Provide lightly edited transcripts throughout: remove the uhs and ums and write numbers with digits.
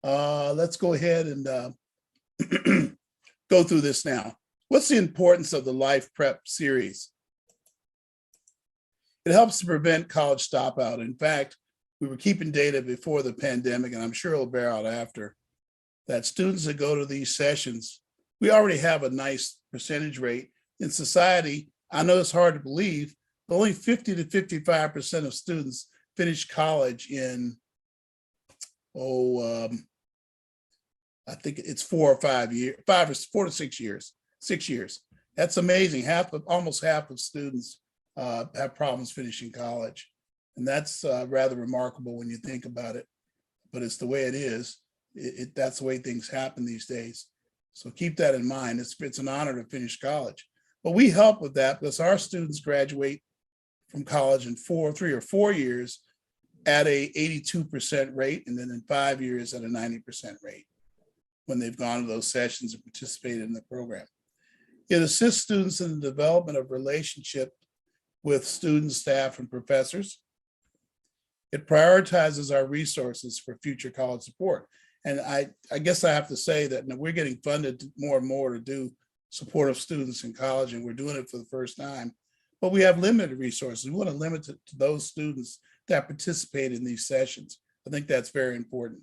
Let's go ahead and go through this now. What's the importance of the Life Prep series? It helps to prevent college dropout. In fact, we were keeping data before the pandemic, and I'm sure it'll bear out after, that students that go to these sessions, we already have a nice percentage rate. In society, I know it's hard to believe, but only 50 to 55% of students finish college in, I think it's 4 or 5 years, 4 to 6 years, 6 years. That's amazing. Almost half of students have problems finishing college. And that's rather remarkable when you think about it, but it's the way it is. That's the way things happen these days. So keep that in mind. It's an honor to finish college. But we help with that because our students graduate from college in 3 or 4 years at a 82% rate, and then in 5 years at a 90% rate when they've gone to those sessions and participated in the program. It assists students in the development of relationship with students, staff, and professors. It prioritizes our resources for future college support. And I guess I have to say that we're getting funded more and more to do support of students in college, and we're doing it for the first time. But we have limited resources. We want to limit it to those students that participate in these sessions. I think that's very important.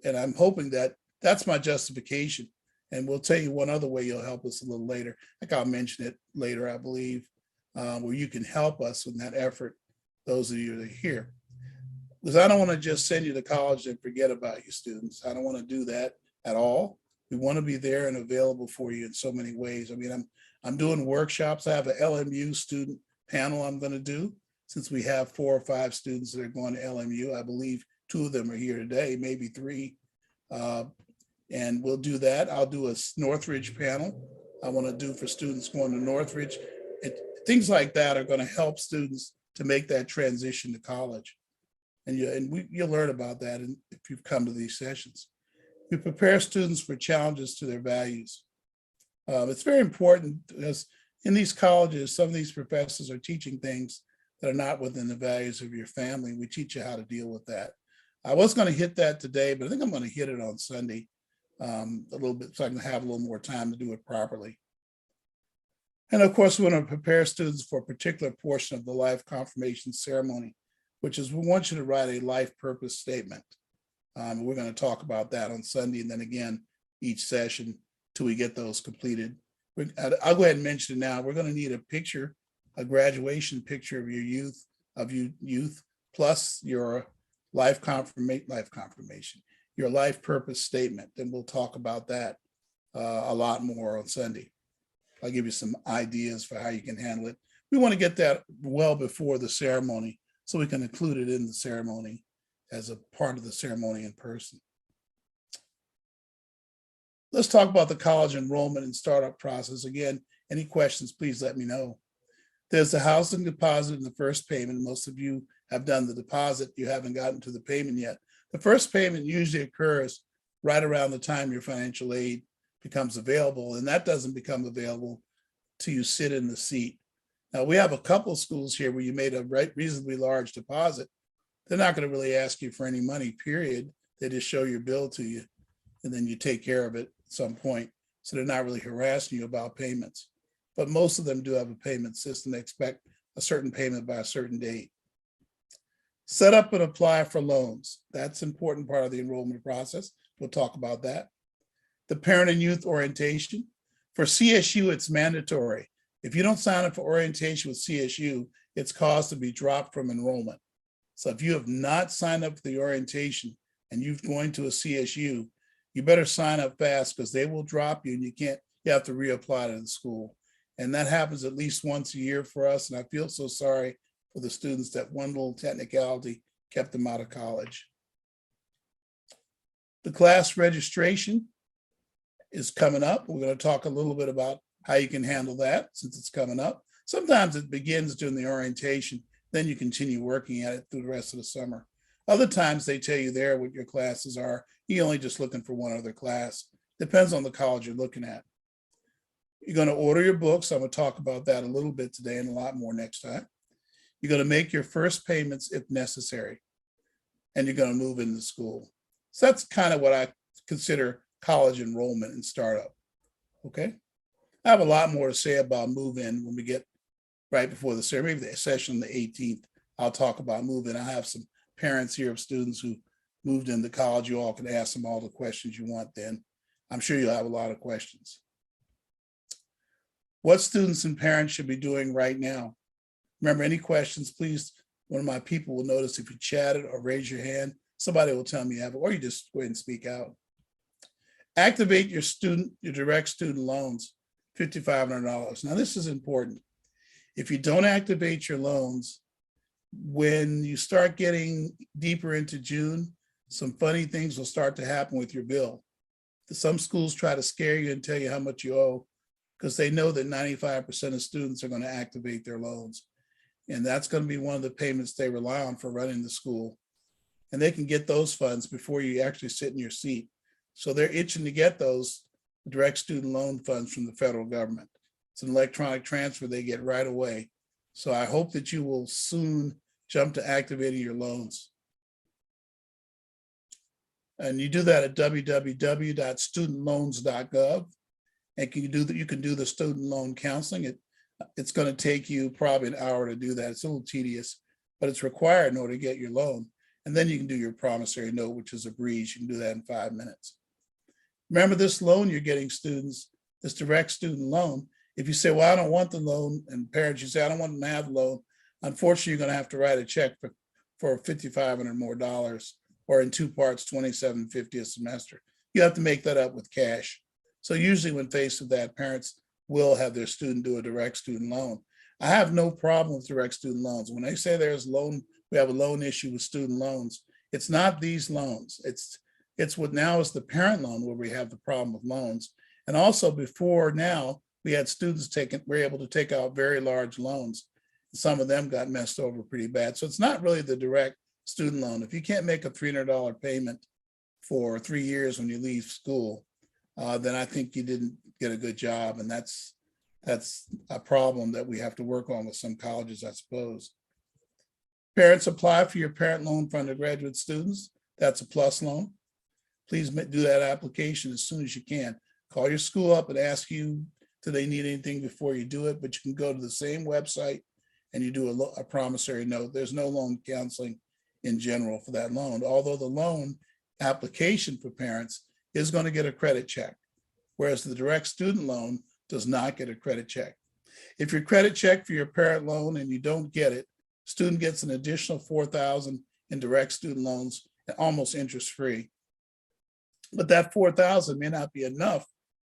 And I'm hoping that that's my justification. And we'll tell you one other way you'll help us a little later. Like I'll mention it later, I believe, where you can help us in that effort, those of you that are here. Because I don't want to just send you to college and forget about you students. I don't want to do that at all. We want to be there and available for you in so many ways. I mean, I'm doing workshops. I have an LMU student panel I'm going to do, since we have 4 or 5 students that are going to LMU. I believe 2 of them are here today, maybe 3. And we'll do that. I'll do a Northridge panel. I want to do for students going to Northridge. Things like that are going to help students to make that transition to college. And you'll learn about that if you've come to these sessions. We prepare students for challenges to their values. It's very important because in these colleges, some of these professors are teaching things that are not within the values of your family. We teach you how to deal with that. I was going to hit that today, but I think I'm going to hit it on Sunday a little bit so I can have a little more time to do it properly. And of course, we want to prepare students for a particular portion of the life confirmation ceremony, which is we want you to write a life purpose statement. We're going to talk about that on Sunday, and then again, each session till we get those completed. I'll go ahead and mention it now. We're going to need a picture, a graduation picture of your youth, plus your life confirmation, your life purpose statement. Then we'll talk about that a lot more on Sunday. I'll give you some ideas for how you can handle it. We want to get that well before the ceremony so we can include it in the ceremony as a part of the ceremony in person. Let's talk about the college enrollment and startup process. Again, any questions, please let me know. There's the housing deposit and the first payment. Most of you have done the deposit. You haven't gotten to the payment yet. The first payment usually occurs right around the time your financial aid becomes available, and that doesn't become available till you sit in the seat. Now, we have a couple of schools here where you made a reasonably large deposit. They're not going to really ask you for any money, period. They just show your bill to you, and then you take care of it at some point. So they're not really harassing you about payments. But most of them do have a payment system. They expect a certain payment by a certain date. Set up and apply for loans. That's an important part of the enrollment process. We'll talk about that. The parent and youth orientation. For CSU, it's mandatory. If you don't sign up for orientation with CSU, it's caused to be dropped from enrollment. So if you have not signed up for the orientation and you're going to a CSU, you better sign up fast because they will drop you and you have to reapply to the school. And that happens at least once a year for us. And I feel so sorry for the students that one little technicality kept them out of college. The class registration is coming up. We're going to talk a little bit about how you can handle that since it's coming up. Sometimes it begins during the orientation, then you continue working at it through the rest of the summer. Other times they tell you there what your classes are. You're only just looking for one other class. Depends on the college you're looking at. You're going to order your books. I'm going to talk about that a little bit today and a lot more next time. You're going to make your first payments if necessary, and you're going to move into school. So that's kind of what I consider college enrollment and startup. Okay. I have a lot more to say about move-in when we get right before the ceremony, maybe the session on the 18th. I'll talk about move-in. I have some parents here of students who moved into college. You all can ask them all the questions you want then. I'm sure you'll have a lot of questions. What students and parents should be doing right now? Remember, any questions, please, one of my people will notice if you chatted or raise your hand, somebody will tell me you have it, or you just go ahead and speak out. Activate your direct student loans, $5,500. Now, this is important. If you don't activate your loans, when you start getting deeper into June, some funny things will start to happen with your bill. Some schools try to scare you and tell you how much you owe because they know that 95% of students are going to activate their loans. And that's going to be one of the payments they rely on for running the school. And they can get those funds before you actually sit in your seat. So they're itching to get those direct student loan funds from the federal government. It's an electronic transfer they get right away. So I hope that you will soon jump to activating your loans. And you do that at www.studentloans.gov. And you can do the student loan counseling. It's going to take you probably an hour to do that. It's a little tedious, but it's required in order to get your loan. And then you can do your promissory note, which is a breeze. You can do that in 5 minutes. Remember, this loan you're getting, students, this direct student loan. If you say, well, I don't want the loan, and parents, you say, I don't want them to have the loan, unfortunately, you're going to have to write a check for $5,500 more, or in 2 parts, $2,750 a semester. You have to make that up with cash. So usually when faced with that, parents will have their student do a direct student loan. I have no problem with direct student loans. When they say we have a loan issue with student loans, it's not these loans. It's what now is the parent loan where we have the problem with loans. And also before now, we had students were able to take out very large loans. Some of them got messed over pretty bad. So it's not really the direct student loan. If you can't make a $300 payment for 3 years when you leave school, then I think you didn't get a good job. And that's a problem that we have to work on with some colleges, I suppose. Parents, apply for your parent loan for undergraduate students. That's a PLUS loan. Please do that application as soon as you can. Call your school up and ask you, do they need anything before you do it? But you can go to the same website and you do a promissory note. There's no loan counseling in general for that loan, although the loan application for parents is going to get a credit check, whereas the direct student loan does not get a credit check. If your credit check for your parent loan and you don't get it, student gets an additional $4,000 in direct student loans, almost interest-free. But that $4,000 may not be enough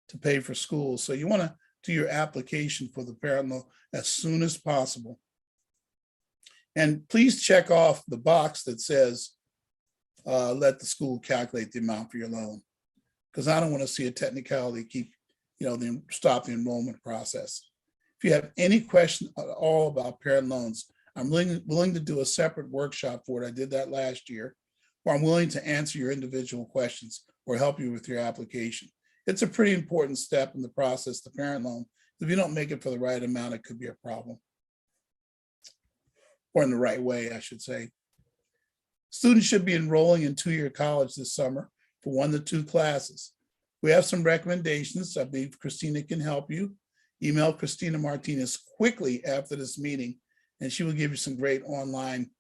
to pay for school. So you want to do your application for the parent loan as soon as possible. And please check off the box that says, let the school calculate the amount for your loan, because I don't want to see a technicality stop the enrollment process. If you have any question at all about parent loans, I'm willing to do a separate workshop for it. I did that last year, where I'm willing to answer your individual questions or help you with your application. It's a pretty important step in the process, the parent loan. If you don't make it for the right amount, it could be a problem. Or in the right way, I should say. Students should be enrolling in 2-year college this summer for 1 to 2 classes. We have some recommendations. I believe Christina can help you. Email Christina Martinez quickly after this meeting, and she will give you some great online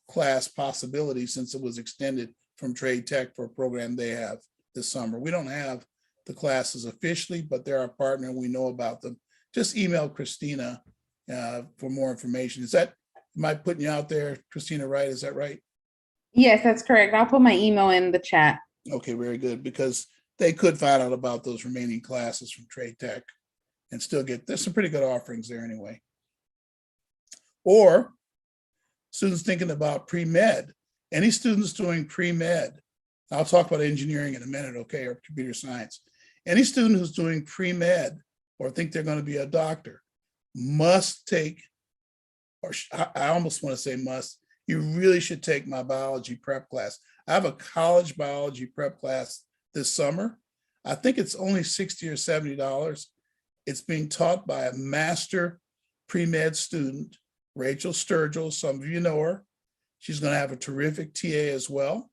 class possibilities since it was extended from Trade Tech for a program they have this summer. We don't have the classes officially, but they're our partner and we know about them. Just email Christina for more information. Am I putting you out there, Christina, right? Is that right? Yes, that's correct. I'll put my email in the chat. Okay, very good, because they could find out about those remaining classes from Trade Tech and still there's some pretty good offerings there anyway. Or students thinking about pre-med. Any students doing pre-med, I'll talk about engineering in a minute, okay, or computer science. Any student who's doing pre-med or think they're going to be a doctor must take, or I almost want to say must, you really should take my biology prep class. I have a college biology prep class this summer. I think it's only $60 or $70. It's being taught by a master pre-med student, Rachel Sturgill. Some of you know her. She's going to have a terrific TA as well.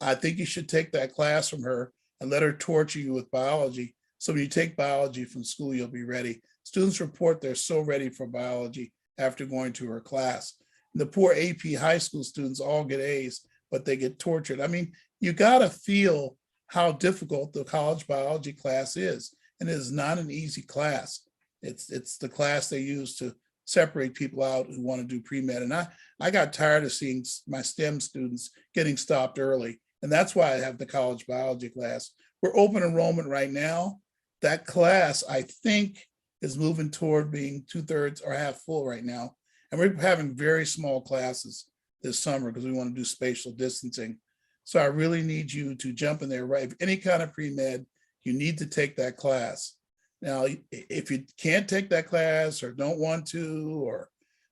I think you should take that class from her and let her torture you with biology. So when you take biology from school, you'll be ready. Students report they're so ready for biology after going to her class. And the poor AP high school students all get A's, but they get tortured. I mean, you got to feel how difficult the college biology class is. And it is not an easy class. It's the class they use to separate people out who want to do pre-med. And I got tired of seeing my STEM students getting stopped early. And that's why I have the college biology class. We're open enrollment right now. That class, I think, is moving toward being 2/3 or half full right now. And we're having very small classes this summer because we want to do spatial distancing. So I really need you to jump in there, right? If any kind of pre-med, you need to take that class. Now, if you can't take that class or don't want to or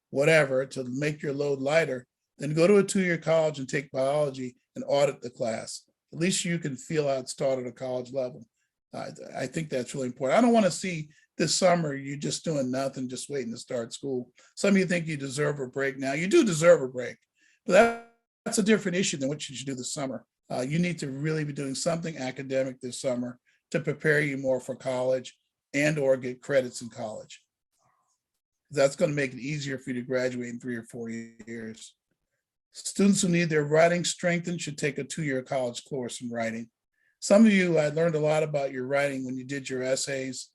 whatever to make your load lighter, then go to a 2-year college and take biology and audit the class. At least you can feel how it's taught at a college level. I think that's really important. I don't want to see this summer you just doing nothing, just waiting to start school. Some of you think you deserve a break now. You do deserve a break, but that's a different issue than what you should do this summer. You need to really be doing something academic this summer to prepare you more for college and or get credits in college. That's going to make it easier for you to graduate in 3 or 4 years. Students who need their writing strengthened should take a 2-year college course in writing. Some of you, I learned a lot about your writing when you did your essays.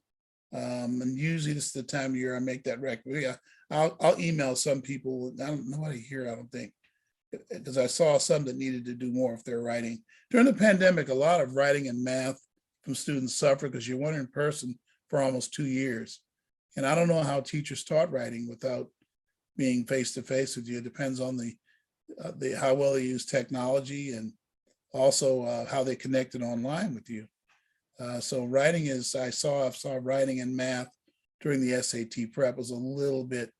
And usually this is the time of year I make that recommendation. I'll email some people. I don't know nobody here, I don't think, because I saw some that needed to do more of their writing. During the pandemic, a lot of writing and math from students suffered because you weren't in person for almost 2 years. And I don't know how teachers taught writing without being face-to-face with you. It depends on how well they use technology and also how they connected online with you. So writing is, I saw writing and math during the SAT prep was a little bit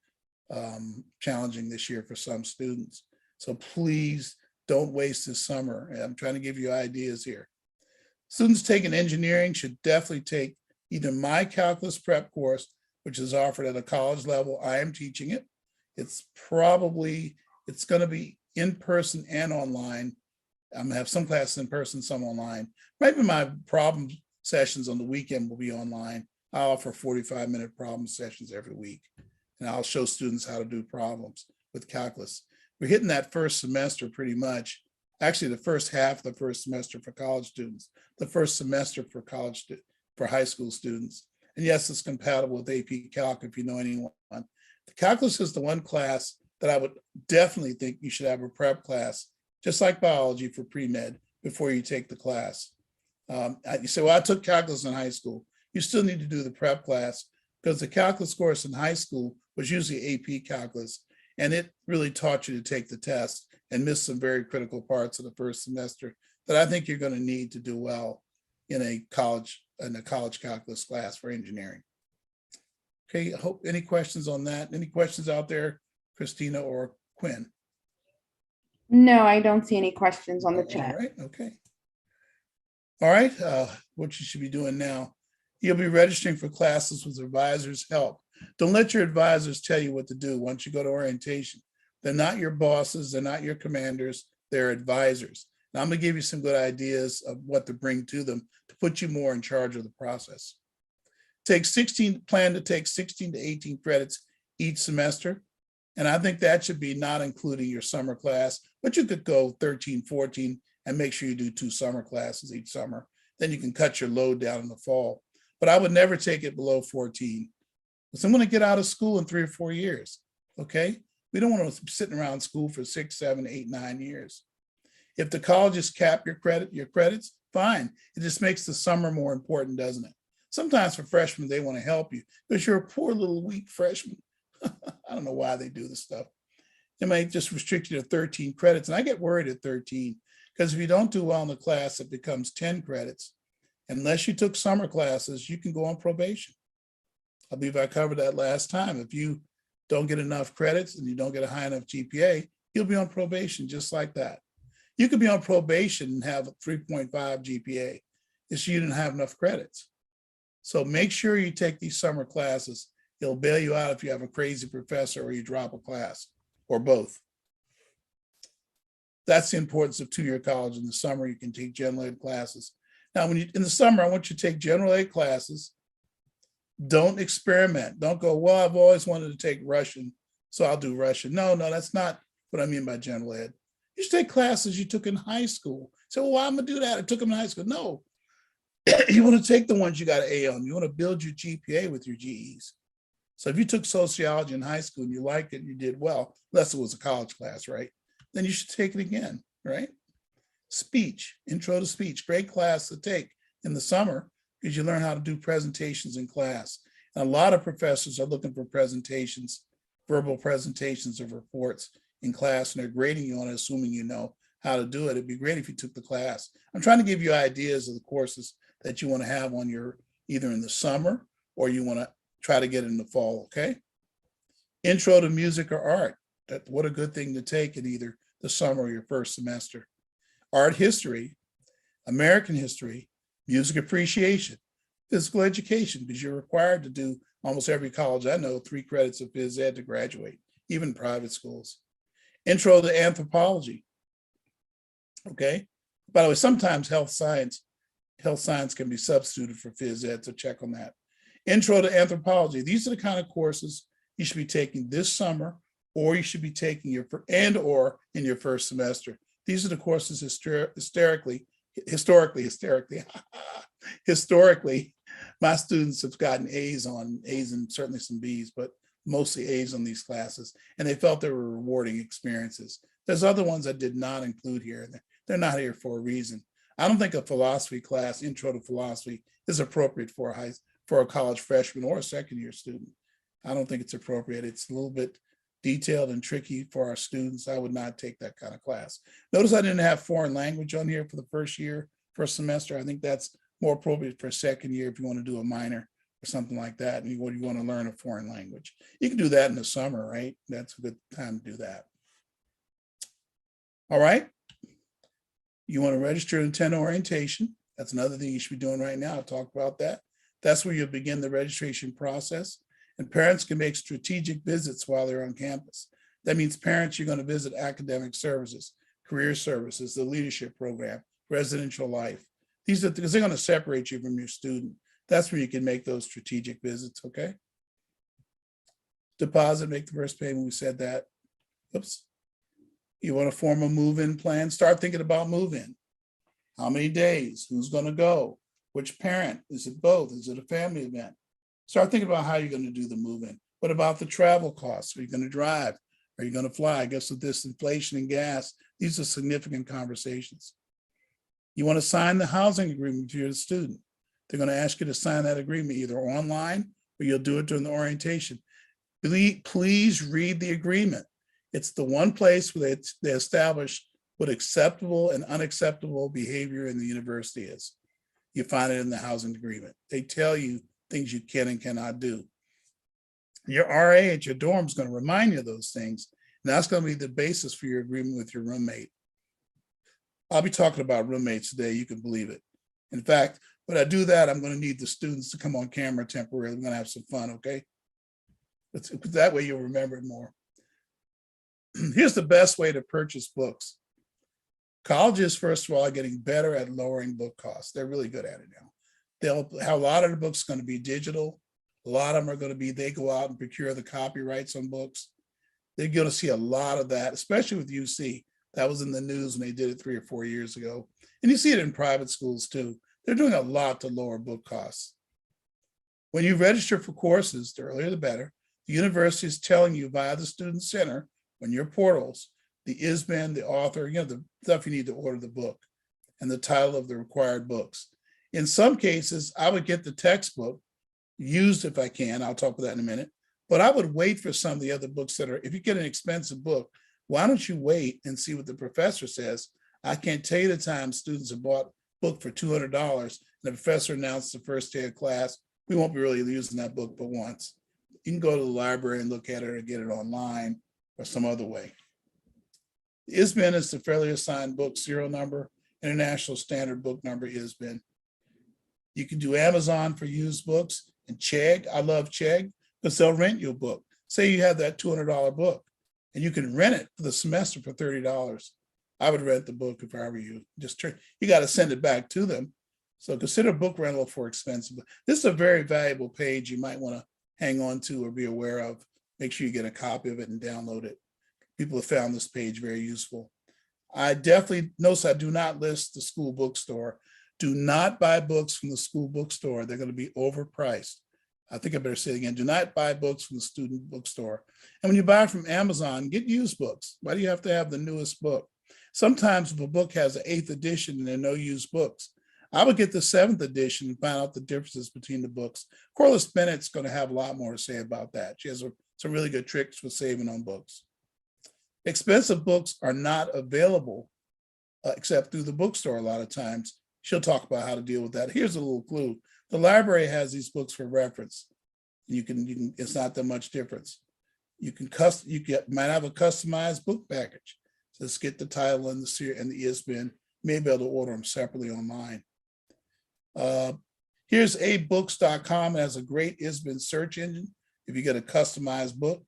challenging this year for some students. So please don't waste this summer. I'm trying to give you ideas here. Students taking engineering should definitely take either my calculus prep course, which is offered at a college level. I am teaching it. It's going to be in person and online. I'm gonna have some classes in person, some online. Maybe my problem sessions on the weekend will be online. I'll offer 45-minute problem sessions every week. And I'll show students how to do problems with calculus. We're hitting that first semester pretty much. Actually, the first half of the first semester for college students, the first semester for high school students. And yes, it's compatible with AP Calc if you know anyone. The calculus is the one class that I would definitely think you should have a prep class, just like biology for pre-med before you take the class. You say, well, I took calculus in high school. You still need to do the prep class because the calculus course in high school was usually AP Calculus, and it really taught you to take the test and miss some very critical parts of the first semester that I think you're going to need to do well in a college calculus class for engineering. Okay, I hope any questions on that? Any questions out there, Christina or Quinn? No, I don't see any questions on the chat. All right, okay. All right, what you should be doing now, you'll be registering for classes with advisors' help. Don't let your advisors tell you what to do once you go to orientation. They're not your bosses, they're not your commanders, they're advisors. Now I'm gonna give you some good ideas of what to bring to them to put you more in charge of the process. Plan to take 16 to 18 credits each semester. And I think that should be not including your summer class, but you could go 13, 14 and make sure you do 2 summer classes each summer. Then you can cut your load down in the fall. But I would never take it below 14. Because I'm going to get out of school in 3 or 4 years. Okay? We don't want to be sitting around school for 6, 7, 8, 9 years. If the colleges cap your credits, fine. It just makes the summer more important, doesn't it? Sometimes for freshmen, they want to help you because you're a poor little weak freshman. I don't know why they do this stuff. They might just restrict you to 13 credits. And I get worried at 13 because if you don't do well in the class, it becomes 10 credits. Unless you took summer classes, you can go on probation. I believe I covered that last time. If you don't get enough credits and you don't get a high enough GPA, you'll be on probation just like that. You could be on probation and have a 3.5 GPA. It's you didn't have enough credits. So make sure you take these summer classes. It'll bail you out if you have a crazy professor or you drop a class or both. That's the importance of two-year college. In the summer, you can take general ed classes. Now, in the summer, I want you to take general ed classes. Don't experiment. Don't go, well, I've always wanted to take Russian, so I'll do Russian. No, that's not what I mean by general ed. You should take classes you took in high school. So, well, I'm going to do that. I took them in high school. No, you want to take the ones you got an A on. You want to build your GPA with your GEs. So if you took sociology in high school and you liked it and you did well, unless it was a college class, right? Then you should take it again, right? Speech, intro to speech, great class to take in the summer because you learn how to do presentations in class. And a lot of professors are looking for presentations, verbal presentations of reports in class, and they're grading you on it, assuming you know how to do it. It'd be great if you took the class. I'm trying to give you ideas of the courses that you want to have on your, either in the summer or you want to try to get in the fall, okay? Intro to music or art. What a good thing to take in either the summer or your first semester. Art history, American history, music appreciation, physical education, because you're required to do almost every college I know 3 credits of phys ed to graduate, even private schools. Intro to anthropology, okay? By the way, sometimes health science can be substituted for phys ed, so check on that. Intro to anthropology. These are the kind of courses you should be taking this summer, or you should be taking or in your first semester. These are the courses historically, my students have gotten A's and certainly some B's, but mostly A's on these classes, and they felt they were rewarding experiences. There's other ones I did not include here. They're not here for a reason. I don't think a philosophy class, intro to philosophy, is appropriate for a college freshman or a second year student. I don't think it's appropriate. It's a little bit detailed and tricky for our students. I would not take that kind of class. Notice I didn't have foreign language on here for the first semester. I think that's more appropriate for a second year if you want to do a minor or something like that, and you want to learn a foreign language. You can do that in the summer, right? That's a good time to do that. All right. You want to register and attend orientation. That's another thing you should be doing right now. I'll talk about that. That's where you'll begin the registration process. And parents can make strategic visits while they're on campus. That means parents, you're going to visit academic services, career services, the leadership program, residential life. These are because they're going to separate you from your student. That's where you can make those strategic visits, okay? Deposit, make the first payment, we said that. Oops. You want to form a move-in plan? Start thinking about move-in. How many days? Who's going to go? Which parent? Is it both? Is it a family event? Start thinking about how you're going to do the move-in. What about the travel costs? Are you going to drive? Are you going to fly? I guess with this inflation and gas, these are significant conversations. You want to sign the housing agreement to your student. They're going to ask you to sign that agreement either online or you'll do it during the orientation. Please read the agreement. It's the one place where they establish what acceptable and unacceptable behavior in the university is. You find it in the housing agreement. They tell you things you can and cannot do. Your RA at your dorm is going to remind you of those things. And that's going to be the basis for your agreement with your roommate. I'll be talking about roommates today, you can believe it. In fact, when I do that, I'm going to need the students to come on camera temporarily. We're going to have some fun, okay? That way you'll remember it more. Here's the best way to purchase books. Colleges, first of all, are getting better at lowering book costs. They're really good at it now. They'll have a lot of the books going to be digital. A lot of them are going to be, they go out and procure the copyrights on books. They're going to see a lot of that, especially with UC. That was in the news when they did it 3 or 4 years ago. And you see it in private schools too. They're doing a lot to lower book costs. When you register for courses, the earlier the better. The university is telling you via the Student Center, on your portals, the ISBN, the author, the stuff you need to order the book, and the title of the required books. In some cases, I would get the textbook used if I can. I'll talk about that in a minute. But I would wait for some of the other books that are, if you get an expensive book, why don't you wait and see what the professor says? I can't tell you the time students have bought a book for $200 and the professor announced the first day of class, we won't be really using that book but once. You can go to the library and look at it or get it online or some other way. The ISBN is the Fairly Assigned Book Serial Number, International Standard Book Number ISBN. You can do Amazon for used books and Chegg. I love Chegg because they'll rent you a book. Say you have that $200 book and you can rent it for the semester for $30. I would rent the book if I were you. You got to send it back to them. So consider book rental for expensive. This is a very valuable page you might want to hang on to or be aware of. Make sure you get a copy of it and download it. People have found this page very useful. I definitely notice I do not list the school bookstore. Do not buy books from the school bookstore. They're going to be overpriced. I think I better say it again. Do not buy books from the student bookstore. And when you buy from Amazon, get used books. Why do you have to have the newest book? Sometimes if a book has an 8th edition and there are no used books, I would get the 7th edition and find out the differences between the books. Corliss Bennett's going to have a lot more to say about that. She has some really good tricks for saving on books. Expensive books are not available except through the bookstore a lot of times. She'll talk about how to deal with that. Here's a little clue. The library has these books for reference. You can. It's not that much difference. You might have a customized book package. So let's get the title and the series and the ISBN. You may be able to order them separately online. Here's abooks.com. It has a great ISBN search engine. If you get a customized book,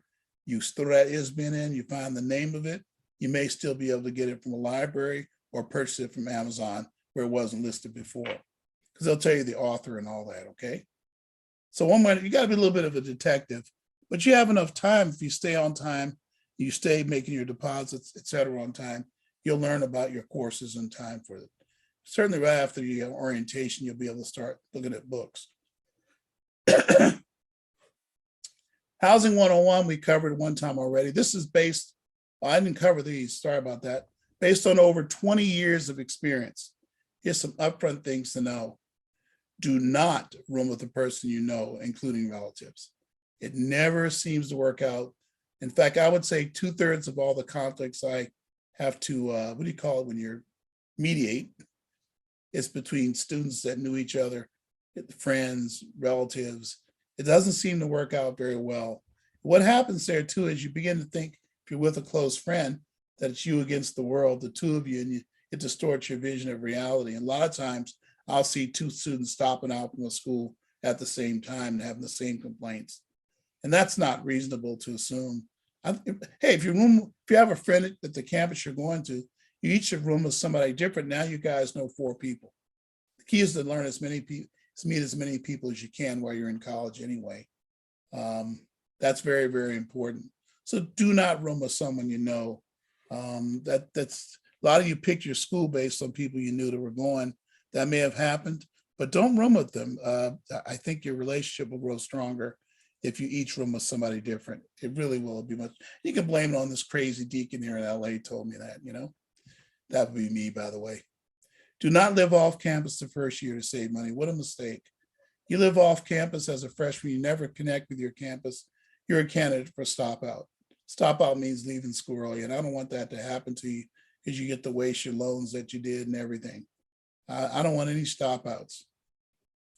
you throw that ISBN in, you find the name of it. You may still be able to get it from a library or purchase it from Amazon where it wasn't listed before, because they'll tell you the author and all that, okay? So one way, you got to be a little bit of a detective, but you have enough time. If you stay on time, you stay making your deposits, et cetera, on time, you'll learn about your courses in time for it. Certainly right after your orientation, you'll be able to start looking at books. Housing 101, we covered one time already. This is based, I didn't cover these, sorry about that, based on over 20 years of experience. Here's some upfront things to know. Do not room with a person you know, including relatives. It never seems to work out. In fact, I would say 2/3 of all the conflicts I have to, what do you call it when you're mediate? It's between students that knew each other, friends, relatives. It doesn't seem to work out very well. What happens there too is you begin to think, if you're with a close friend, that it's you against the world, the two of you, and it distorts your vision of reality. And a lot of times I'll see 2 students stopping out from a school at the same time and having the same complaints. And that's not reasonable to assume. Hey, if you have a friend at the campus you're going to, you each have room with somebody different. Now you guys know 4 people. The key is to learn meet as many people as you can while you're in college anyway. That's very, very important. So do not room with someone you know. That's a lot of you picked your school based on people you knew that were going. That may have happened, but don't room with them. I think your relationship will grow stronger if you each room with somebody different. It really will be much. You can blame it on this crazy deacon here in LA told me that, you know. That would be me, by the way. Do not live off campus the first year to save money. What a mistake. You live off campus as a freshman, you never connect with your campus. You're a candidate for stop out. Stop out means leaving school early, and I don't want that to happen to you because you get to waste your loans that you did and everything. I don't want any stop outs.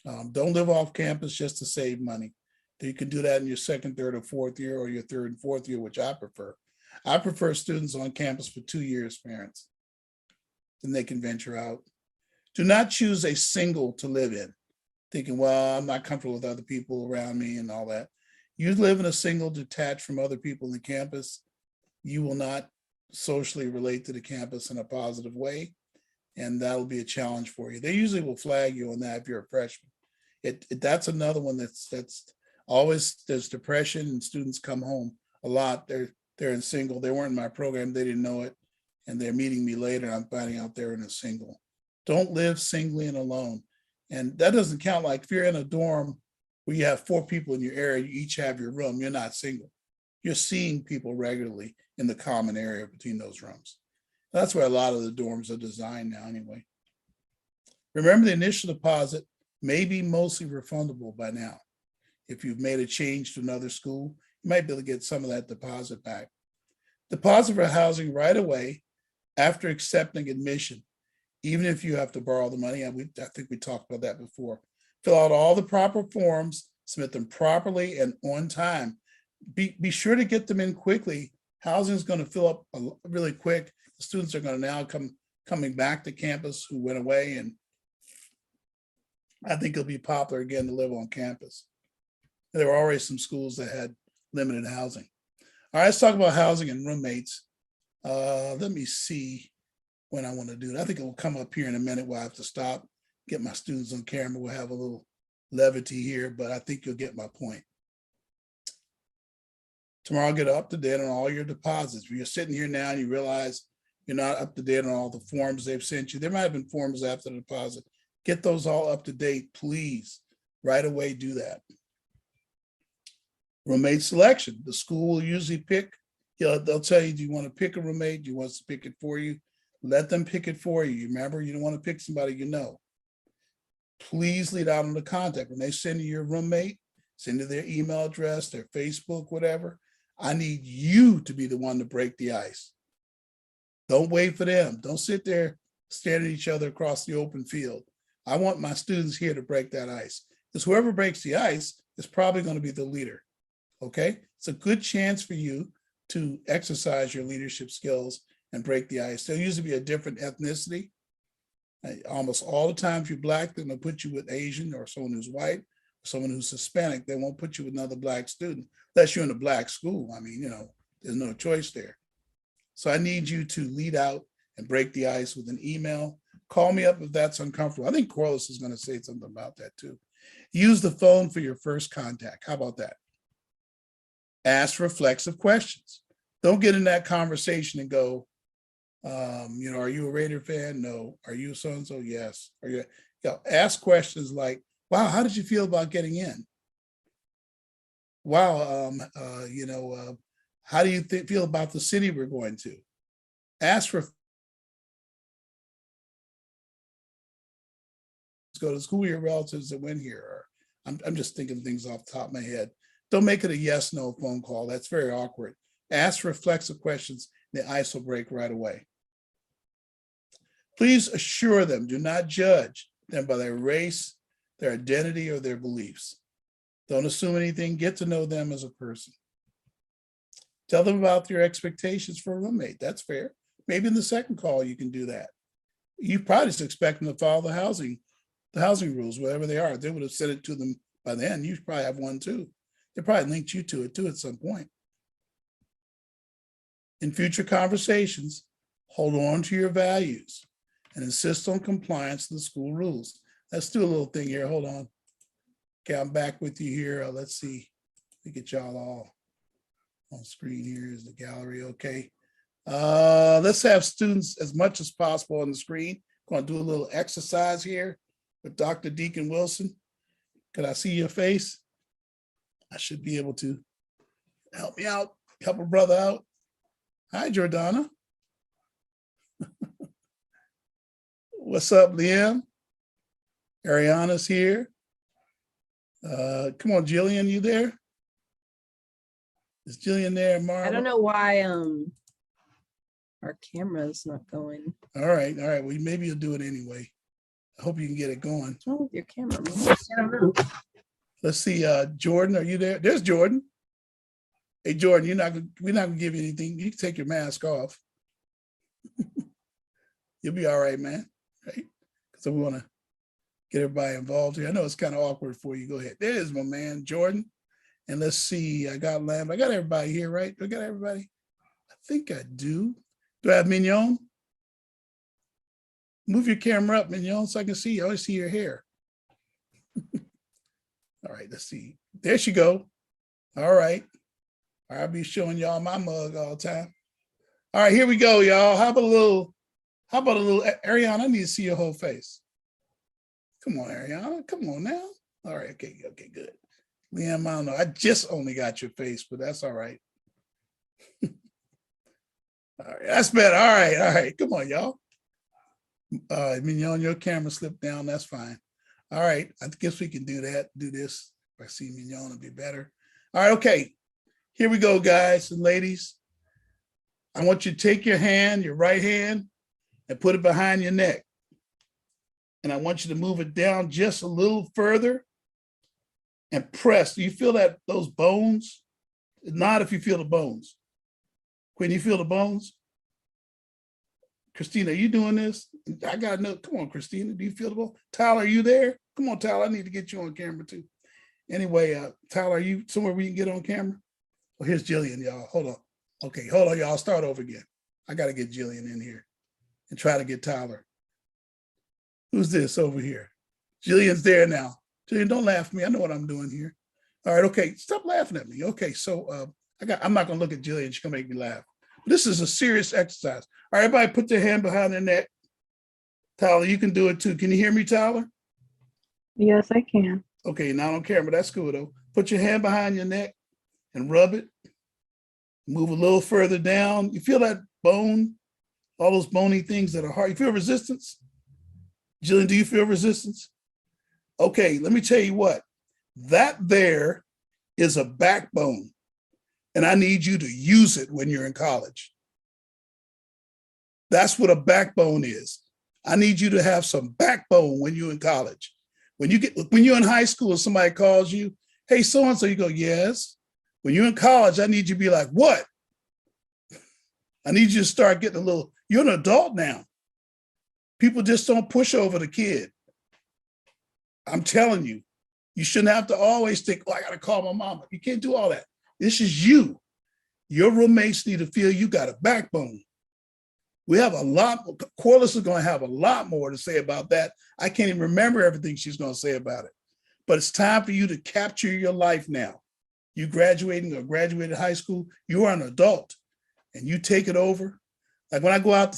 Don't live off campus just to save money. You can do that in your 2nd, 3rd, or 4th year, or your 3rd and 4th year, which I prefer. I prefer students on campus for 2 years, parents. Then they can venture out. Do not choose a single to live in, thinking, well, I'm not comfortable with other people around me and all that. You live in a single detached from other people in the campus, you will not socially relate to the campus in a positive way, and that'll be a challenge for you. They usually will flag you on that if you're a freshman. That's another one that's always, there's depression and students come home a lot. They're in single. They weren't in my program. They didn't know it. And they're meeting me later. And I'm finding out they're in a single. Don't live singly and alone. And that doesn't count. Like if you're in a dorm where you have 4 people in your area, you each have your room, you're not single. You're seeing people regularly in the common area between those rooms. That's where a lot of the dorms are designed now anyway. Remember, the initial deposit may be mostly refundable by now. If you've made a change to another school, you might be able to get some of that deposit back. Deposit for housing right away after accepting admission, even if you have to borrow the money. I think we talked about that before. Fill out all the proper forms, submit them properly and on time. Be sure to get them in quickly. Housing is going to fill up really quick. The students are going to now coming back to campus who went away, and I think it'll be popular again to live on campus. There were already some schools that had limited housing. All right, let's talk about housing and roommates. Let me see. when I want to do it. I think it will come up here in a minute where I have to stop, get my students on camera. We'll have a little levity here, but I think you'll get my point. Tomorrow I'll get up to date on all your deposits. If you're sitting here now and you realize you're not up to date on all the forms they've sent you, there might have been forms after the deposit. Get those all up to date, please. Right away, do that. Roommate selection. The school will usually pick, they'll tell you, do you want to pick a roommate? Do you want us to pick it for you? Let them pick it for you. Remember, you don't want to pick somebody you know. Please lead out on the contact. When they send you your roommate, send you their email address, their Facebook, whatever. I need you to be the one to break the ice. Don't wait for them. Don't sit there staring at each other across the open field. I want my students here to break that ice, because whoever breaks the ice is probably going to be the leader. Okay, it's a good chance for you to exercise your leadership skills and break the ice. There'll usually be a different ethnicity. Almost all the time, if you're Black, then they'll put you with Asian or someone who's white, or someone who's Hispanic. They won't put you with another Black student unless you're in a Black school. I mean, there's no choice there. So I need you to lead out and break the ice with an email. Call me up if that's uncomfortable. I think Corliss is going to say something about that too. Use the phone for your first contact. How about that? Ask reflexive questions. Don't get in that conversation and go, are you a Raider fan? No. Are you so-and-so? Yes. Are you? Ask questions like, wow, how did you feel about getting in? Wow, how do you feel about the city we're going to? Ask for, go to school, your relatives that went here. Or I'm just thinking things off the top of my head. Don't make it a yes, no phone call. That's very awkward. Ask reflexive questions. The ice will break right away. Please assure them, do not judge them by their race, their identity, or their beliefs. Don't assume anything. Get to know them as a person. Tell them about your expectations for a roommate. That's fair. Maybe in the second call, you can do that. You probably just expect them to follow the housing rules, whatever they are. They would have said it to them by then. You probably have one too. They probably linked you to it too at some point. In future conversations, hold on to your values and insist on compliance to the school rules. Let's do a little thing here. Hold on. Okay, I'm back with you here. Let's see. Let me get y'all all on screen. Here is the gallery. Okay. Let's have students as much as possible on the screen. I'm going to do a little exercise here with Dr. Deacon Wilson. Could I see your face? I should be able to help me out, help a brother out. Hi, Jordana. What's up, Liam? Ariana's here. Come on, Jillian, you there? Is Jillian there, Marla? I don't know why our camera's not going. All right. Well, maybe you'll do it anyway. I hope you can get it going. What's wrong with your camera, man? I don't know. Let's see, Jordan, are you there? There's Jordan. Hey, Jordan, we're not gonna give you anything. You can take your mask off. You'll be all right, man. Right? So we want to get everybody involved here. I know it's kind of awkward for you. Go ahead. There's my man, Jordan. And let's see, I got Lamb. I got everybody here, right? Do I got everybody? I think I do. Do I have Mignon? Move your camera up, Mignon, so I can see you. I only see your hair. All right, let's see. There she go. All right. I'll be showing y'all my mug all the time. All right, here we go, y'all. How about a little, Ariana, I need to see your whole face. Come on, Ariana. Come on now. All right, okay, good. Liam, I don't know. I just only got your face, but that's all right. All right, that's better. All right. Come on, y'all. Mignon, your camera slipped down. That's fine. All right, I guess we can do that. Do this. If I see Mignon, it'll be better. All right, okay. Here we go, guys and ladies. I want you to take your hand, your right hand, and put it behind your neck. And I want you to move it down just a little further and press. Do you feel those bones? Not if you feel the bones. Quinn, you feel the bones? Christina, are you doing this? I got to know. Come on, Christina. Do you feel the bone? Tyler, are you there? Come on, Tyler. I need to get you on camera too. Anyway, Tyler, are you somewhere we can get on camera? Well, here's Jillian, y'all. Hold on. Okay, hold on, y'all. Start over again. I got to get Jillian in here. and try to get Tyler. Who's this over here? Jillian's there now. Jillian, don't laugh at me. I know what I'm doing here. All right, okay, stop laughing at me. Okay, so I'm not gonna look at Jillian, she's gonna make me laugh. This is a serious exercise. All right, everybody put their hand behind their neck. Tyler, you can do it too. Can you hear me, Tyler? Yes, I can. Okay, not on camera, that's cool though. Put your hand behind your neck and rub it. Move a little further down. You feel that bone? All those bony things that are hard. You feel resistance? Jillian, do you feel resistance? Okay, let me tell you what. That there is a backbone, and I need you to use it when you're in college. That's what a backbone is. I need you to have some backbone when you're in college. When you're in high school and somebody calls you, hey, so-and-so, you go, yes. When you're in college, I need you to be like, what? I need you to start getting a little, you're an adult now. People just don't push over the kid. I'm telling you, you shouldn't have to always think, oh, I got to call my mama. You can't do all that. This is you. Your roommates need to feel you got a backbone. We have a lot, Corliss is going to have a lot more to say about that. I can't even remember everything she's going to say about it. But it's time for you to capture your life now. You graduating or graduated high school, you are an adult and you take it over. Like when I go out,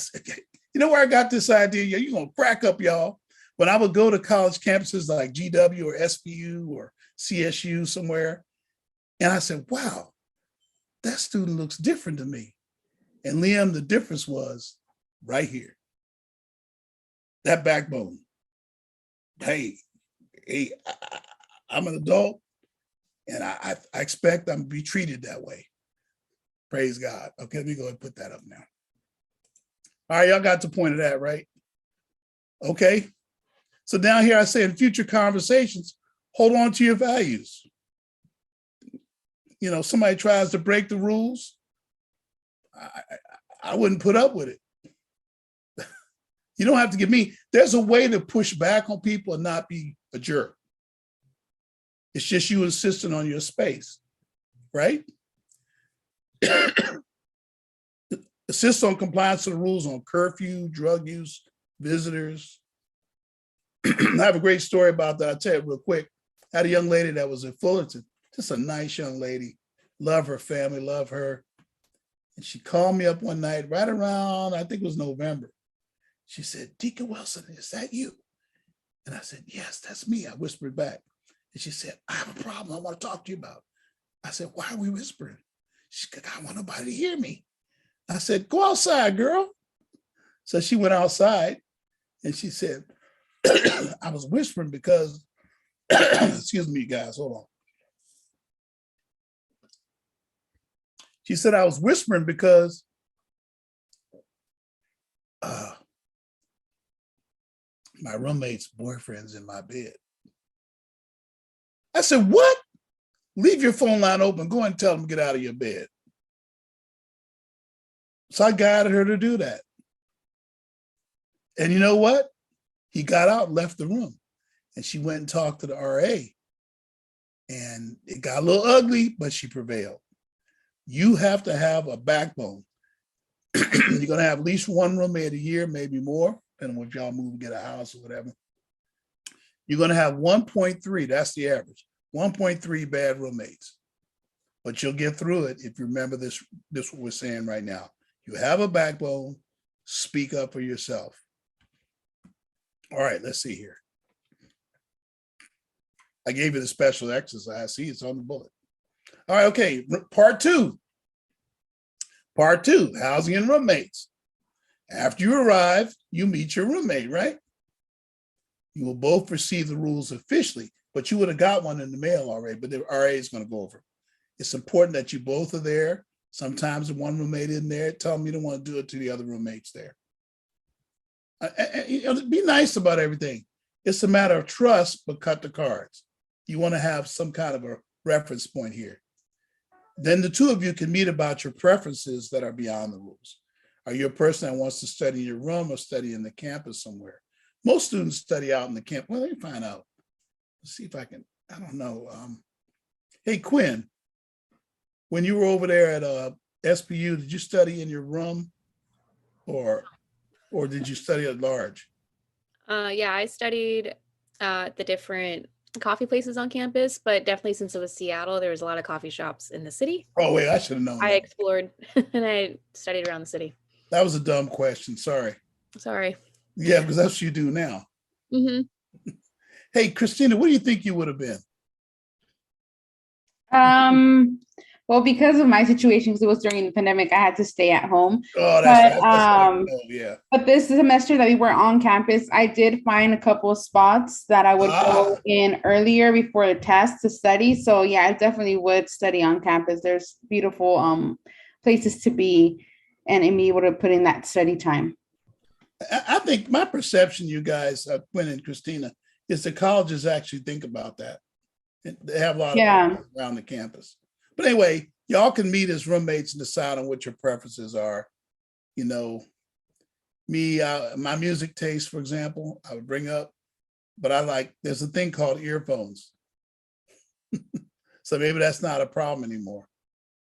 you know where I got this idea? Yeah, you're going to crack up, y'all. When I would go to college campuses like GW or SPU or CSU somewhere, and I said, wow, that student looks different to me. And Liam, the difference was right here. That backbone. Hey, I'm an adult and I expect I'm to be treated that way. Praise God. Okay, let me go ahead and put that up now. All right, y'all got the point of that, right? Okay. So down here, I say in future conversations, hold on to your values. You know, somebody tries to break the rules, I wouldn't put up with it. You don't have to give me, there's a way to push back on people and not be a jerk. It's just you insisting on your space, right? Assist on compliance to the rules on curfew, drug use, visitors. I have a great story about that. I'll tell you real quick. I had a young lady that was in Fullerton, just a nice young lady, love her family, love her. And she called me up one night, right around, I think it was November. She said, Deacon Wilson, is that you? And I said, yes, that's me. I whispered back. And she said, I have a problem I want to talk to you about. I said, why are we whispering? She said, I want nobody to hear me. I said, go outside, girl. So she went outside and she said, I was whispering because, excuse me, guys, hold on. She said, I was whispering because my roommate's boyfriend's in my bed. I said, what? Leave your phone line open. Go and tell him to get out of your bed. So I guided her to do that. And you know what? He got out and left the room. And she went and talked to the RA. And it got a little ugly, but she prevailed. You have to have a backbone. You're going to have at least one roommate a year, maybe more, depending on if y'all move and get a house or whatever. You're going to have 1.3, that's the average, 1.3 bad roommates. But you'll get through it if you remember this what we're saying right now. You have a backbone, speak up for yourself. All right, let's see here. I gave you the special exercise. See, it's on the bullet. All right, okay, part two. Part two, housing and roommates. After you arrive, you meet your roommate, right? You will both receive the rules officially, but you would have got one in the mail already, but the RA is going to go over. It's important that you both are there. Sometimes the one roommate isn't there. Tell them you don't want to do it to the other roommates there. Be nice about everything. It's a matter of trust, but cut the cards. You want to have some kind of a reference point here. Then the two of you can meet about your preferences that are beyond the rules. Are you a person that wants to study in your room or study in the campus somewhere? Most students study out in the camp. Well, let me find out. Let's see if I can, I don't know. Hey, Quinn, when you were over there at SPU, did you study in your room or? or did you study at large? Yeah, I studied the different coffee places on campus, but definitely since it was Seattle, there was a lot of coffee shops in the city. Oh, wait, I should have known I that. explored and I studied around the city. That was a dumb question. Sorry. Sorry. Yeah, because that's what you do now. Hmm. Hey, Christina, what do you think you would have been? Well, because of my situation, because it was during the pandemic, I had to stay at home. Oh, yeah. But this semester that we were on campus, I did find a couple of spots that I would go in earlier before the test to study. So yeah, I definitely would study on campus. There's beautiful places to be and be able to put in that study time. I think my perception, you guys, Quinn and Christina, is the colleges actually think about that. They have a lot of people around the campus. But anyway, y'all can meet as roommates and decide on what your preferences are. You know, me, my music taste, for example, I would bring up, but there's a thing called earphones. So maybe that's not a problem anymore,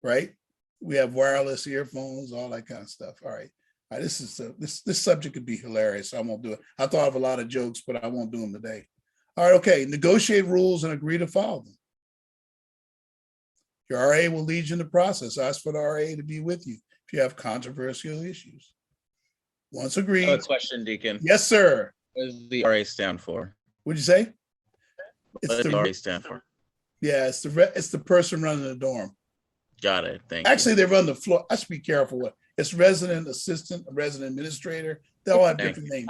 right? We have wireless earphones, all that kind of stuff. All right. This subject could be hilarious. I won't do it. I thought of a lot of jokes, but I won't do them today. All right, okay. Negotiate rules and agree to follow them. Your RA will lead you in the process. Ask for the RA to be with you if you have controversial issues. Once agreed. I have a question, Deacon. Yes, sir. What does the RA stand for? What'd you say? What does the RA stand for? Yeah, it's the person running the dorm. Got it. Thank you. Actually, they run the floor. I should be careful with. It's resident assistant, resident administrator. They all have different names.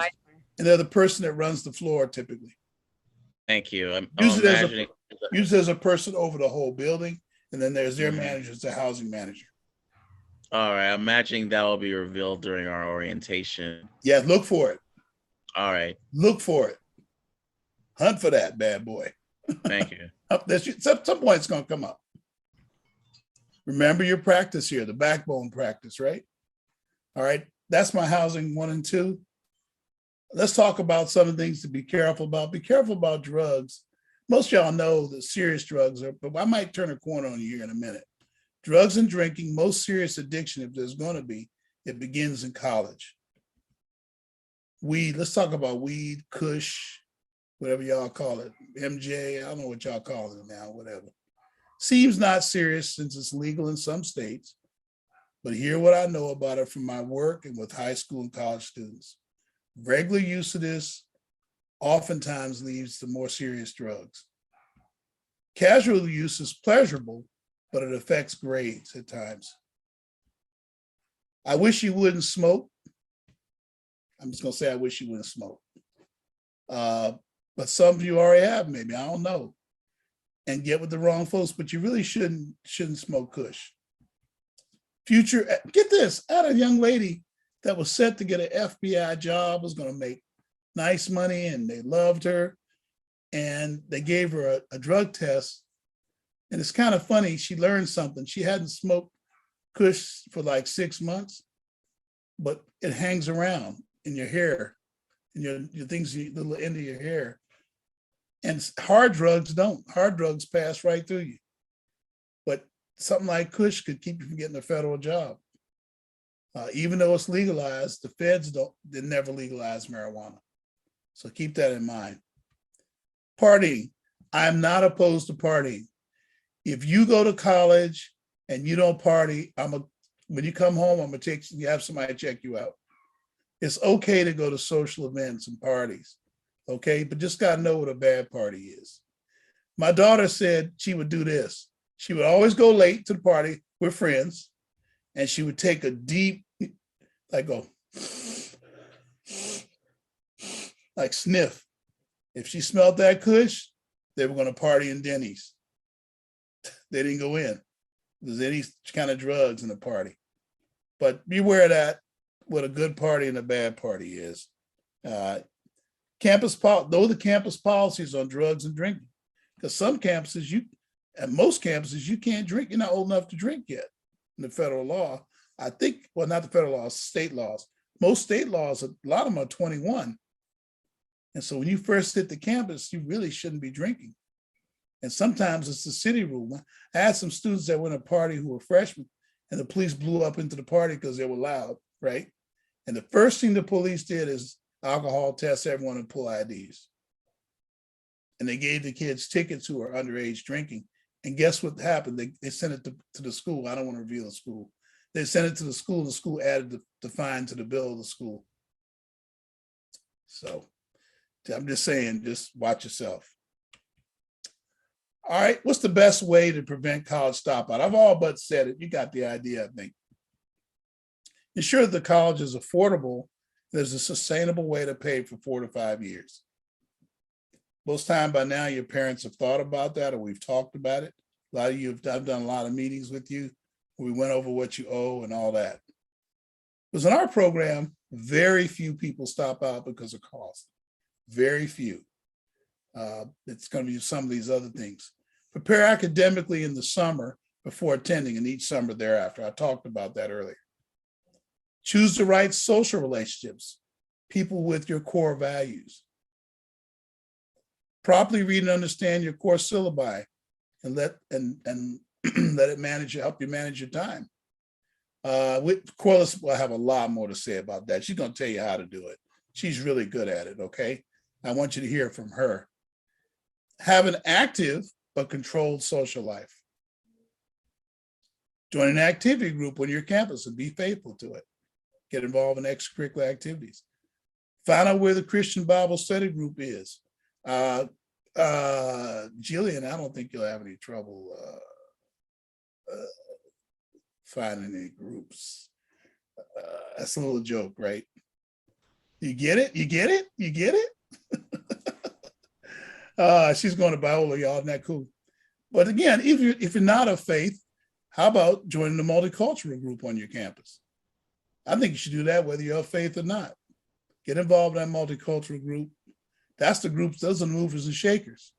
And they're the person that runs the floor typically. Thank you. Usually there's a person over the whole building, and then there's their manager, the housing manager. All right. I'm imagining that will be revealed during our orientation. Yeah, look for it. All right. Look for it. Hunt for that bad boy. Thank you. Some point it's going to come up. Remember your practice here, the backbone practice, right? All right. That's my housing 1 and 2. Let's talk about some of the things to be careful about. Be careful about drugs. Most of y'all know that serious drugs are, but I might turn a corner on you here in a minute. Drugs and drinking, most serious addiction, if there's going to be, it begins in college. Weed, let's talk about weed, kush, whatever y'all call it. MJ, I don't know what y'all call it now, whatever. Seems not serious since it's legal in some states, but hear what I know about it from my work and with high school and college students. Regular use of this oftentimes leads to more serious drugs. Casual use is pleasurable, but it affects grades at times. I wish you wouldn't smoke. I'm just gonna say I wish you wouldn't smoke. But some of you already have, maybe, I don't know. And get with the wrong folks, but you really shouldn't smoke kush. Get this, I had a young lady that was set to get an FBI job, was gonna make nice money, and they loved her. And they gave her a drug test. And it's kind of funny, she learned something. She hadn't smoked kush for like 6 months, but it hangs around in your hair, in your things, the little end of your hair. And hard drugs don't. Hard drugs pass right through you. But something like kush could keep you from getting a federal job. Even though it's legalized, the feds they never legalize marijuana. So keep that in mind. Partying. I'm not opposed to partying. If you go to college and you don't party, when you come home, I'm gonna you have somebody check you out. It's okay to go to social events and parties, okay? But just gotta know what a bad party is. My daughter said she would do this. She would always go late to the party with friends, and she would take a deep, like sniff. If she smelled that kush, they were gonna party in Denny's. They didn't go in. There's any kind of drugs in the party. But beware of that, what a good party and a bad party is. Know the campus policies on drugs and drinking. Because some campuses, at most campuses, you can't drink. You're not old enough to drink yet in the federal law. I think, well, not the federal laws, state laws. Most state laws, a lot of them are 21. And so when you first hit the campus, you really shouldn't be drinking. And sometimes it's the city rule. I had some students that went to a party who were freshmen, and the police blew up into the party because they were loud, right? And the first thing the police did is alcohol test everyone and pull IDs. And they gave the kids tickets who were underage drinking. And guess what happened? They sent it to the school. I don't want to reveal the school. They sent it to the school. The school added the fine to the bill of the school. So I'm just saying, just watch yourself. All right, what's the best way to prevent college dropout? I've all but said it. You got the idea, I think. Ensure that the college is affordable. There's a sustainable way to pay for 4 to 5 years. Most time by now, your parents have thought about that, or we've talked about it. A lot of you I've done a lot of meetings with you. We went over what you owe and all that. Because in our program, very few people stop out because of cost. Very few. It's going to be some of these other things. Prepare academically in the summer before attending, and each summer thereafter. I talked about that earlier. Choose the right social relationships, people with your core values. Properly read and understand your core syllabi, and let it help you manage your time. With Corliss will have a lot more to say about that. She's going to tell you how to do it. She's really good at it, okay? I want you to hear from her. Have an active but controlled social life. Join an activity group on your campus and be faithful to it. Get involved in extracurricular activities. Find out where the Christian Bible study group is. Jillian, I don't think you'll have any trouble finding any groups. That's a little joke, right? You get it? You get it? You get it? She's going to Biola, y'all. Isn't that cool? But again, if you're not of faith, how about joining the multicultural group on your campus? I think you should do that whether you're of faith or not. Get involved in that multicultural group. That's the groups, those are the movers and shakers.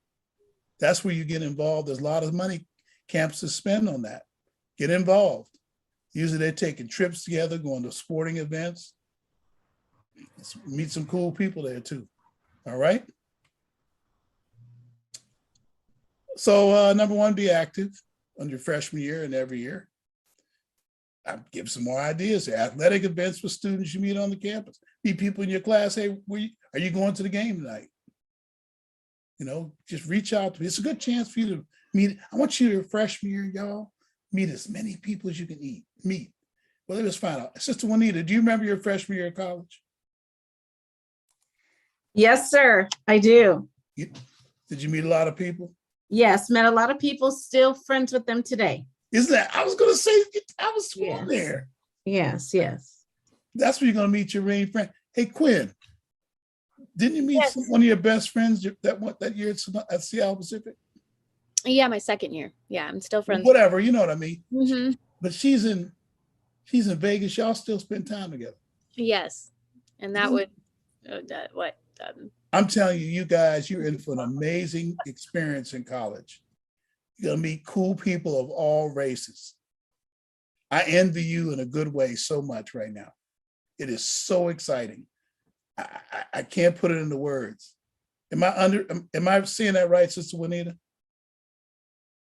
That's where you get involved. There's a lot of money campuses spend on that. Get involved. Usually they're taking trips together, going to sporting events. Meet some cool people there too. All right. So number one, be active on your freshman year and every year. I'll give some more ideas. Athletic events with students you meet on the campus. Meet people in your class. Hey, are you going to the game tonight? You know, just reach out to me. It's a good chance for you to meet. I want you to freshman year, y'all, meet as many people as you can meet. Well, let us find out. Sister Juanita, do you remember your freshman year of college? Yes, sir, I do. Did you meet a lot of people? Yes, met a lot of people, still friends with them today. Isn't that, I was going to say, I was sworn there. Yes, yes. That's where you're going to meet your main friend. Hey, Quinn, didn't you meet one of your best friends that year at Seattle Pacific? Yeah, my second year. Yeah, I'm still friends. Whatever, you know what I mean? Mm-hmm. But she's in Vegas. Y'all still spend time together. Yes. And that would, I'm telling you, you guys, you're in for an amazing experience in college. You're going to meet cool people of all races. I envy you in a good way so much right now. It is so exciting. I can't put it into words. Am I saying that right, Sister Juanita?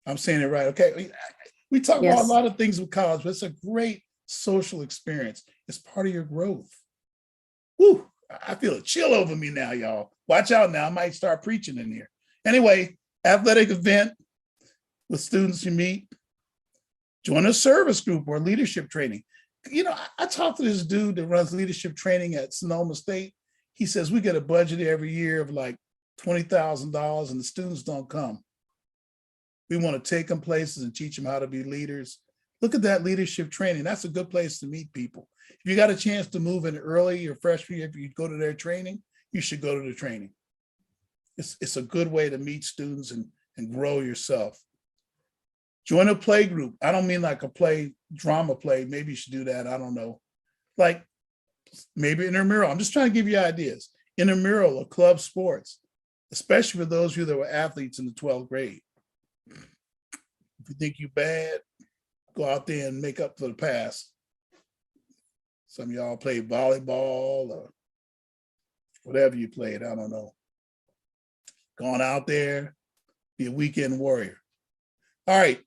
I'm saying it right. Okay. We talk about a lot of things with college, but it's a great social experience. It's part of your growth. Woo, I feel a chill over me now, y'all. Watch out now. I might start preaching in here. Anyway, athletic event with students you meet. Join a service group or leadership training. You know, I talked to this dude that runs leadership training at Sonoma State. He says we get a budget every year of like $20,000 and the students don't come. We want to take them places and teach them how to be leaders. Look at that leadership training. That's a good place to meet people. If you got a chance to move in early your freshman year, if you go to their training, you should go to the training. It's a good way to meet students and grow yourself. Join a play group. I don't mean like a drama play. Maybe you should do that. I don't know. Like maybe intramural. I'm just trying to give you ideas. Intramural or club sports, especially for those of you that were athletes in the 12th grade. If you think you're bad, go out there and make up for the past. Some of y'all play volleyball or whatever you played. I don't know. Going out there, be a weekend warrior. All right.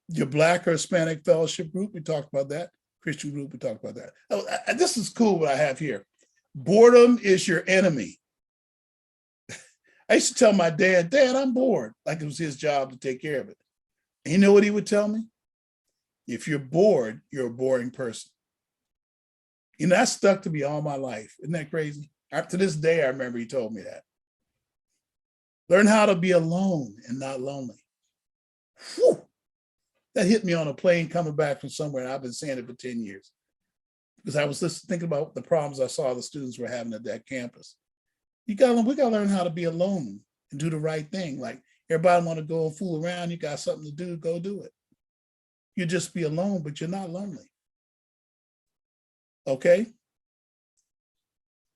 Your Black or Hispanic fellowship group, we talked about that. Christian group, we talked about that. Oh, this is cool what I have here. Boredom is your enemy. I used to tell my dad, I'm bored, like it was his job to take care of it. And you know what he would tell me? If you're bored, you're a boring person. You know, that stuck to me all my life. Isn't that crazy? To this day, I remember he told me that. Learn how to be alone and not lonely. Whew. That hit me on a plane coming back from somewhere, and I've been saying it for 10 years. Because I was just thinking about the problems I saw the students were having at that campus. We gotta learn how to be alone and do the right thing. Like everybody want to go and fool around, you got something to do, go do it. You just be alone, but you're not lonely. Okay?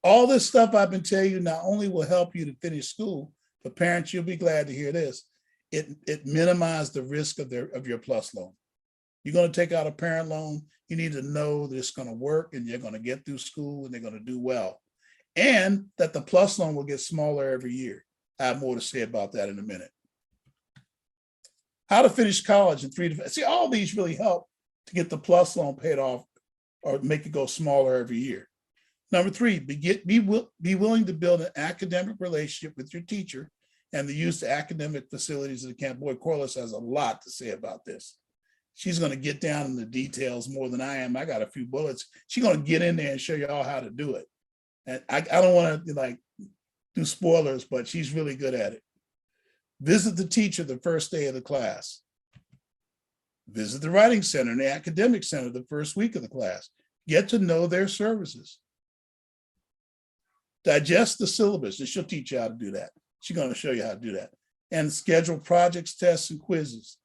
All this stuff I've been telling you not only will help you to finish school, but parents, you'll be glad to hear this. It minimizes the risk of your PLUS loan. You're going to take out a parent loan, you need to know that it's going to work and you're going to get through school and they're going to do well. And that the PLUS loan will get smaller every year. I have more to say about that in a minute. How to finish college in 3 to 5. See, all these really help to get the PLUS loan paid off or make it go smaller every year. Number 3, be willing to build an academic relationship with your teacher and the use of academic facilities of the camp. Boy, Corliss has a lot to say about this. She's going to get down in the details more than I am. I got a few bullets. She's going to get in there and show you all how to do it. And I don't want to like do spoilers, but she's really good at it. Visit the teacher the first day of the class. Visit the writing center and the academic center the first week of the class. Get to know their services. Digest the syllabus, and she'll teach you how to do that. She's going to show you how to do that. And schedule projects, tests, and quizzes.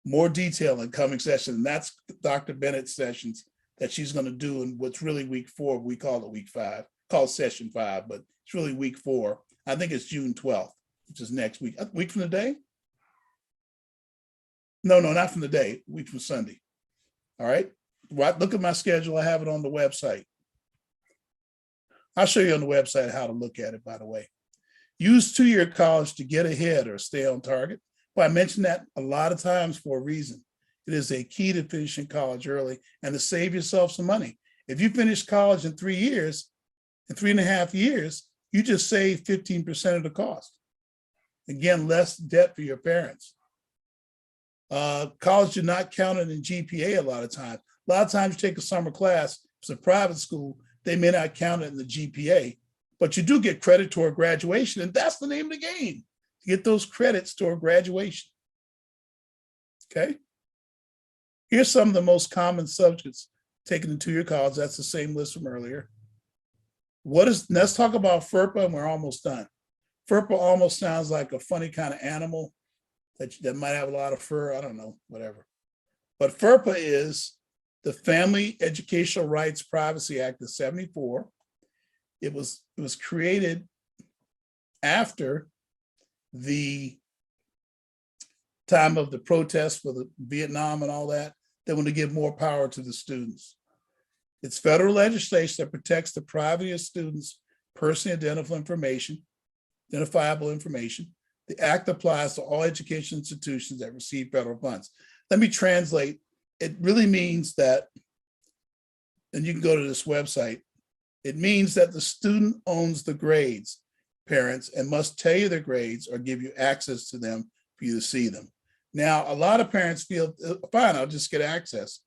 More detail in coming sessions. And that's Dr. Bennett's sessions that she's going to do in what's really week 4. We call it week 5, called session 5, but it's really week 4. I think it's June 12th, which is next week. A week from the day? No, not from the day, a week from Sunday. All right. Look at my schedule. I have it on the website. I'll show you on the website how to look at it, by the way. Use 2-year college to get ahead or stay on target. Well, I mentioned that a lot of times for a reason. It is a key to finishing college early and to save yourself some money. If you finish college in 3 years, in 3.5 years, you just save 15% of the cost. Again, less debt for your parents. College do not count it in GPA a lot of times. A lot of times you take a summer class, it's a private school, they may not count it in the GPA, but you do get credit toward graduation, and that's the name of the game, to get those credits toward graduation. Okay? Here's some of the most common subjects taken in 2-year college. That's the same list from earlier. Let's talk about FERPA, and we're almost done. FERPA almost sounds like a funny kind of animal that might have a lot of fur, I don't know, whatever. But FERPA is the Family Educational Rights Privacy Act of '74. It was created after the time of the protests for the Vietnam and all that. They want to give more power to the students. It's federal legislation that protects the privacy of students' personally identifiable information. The act applies to all education institutions that receive federal funds. Let me translate. It really means that, and you can go to this website, it means that the student owns the grades, parents, and must tell you their grades or give you access to them for you to see them. Now, a lot of parents feel, fine, I'll just get access,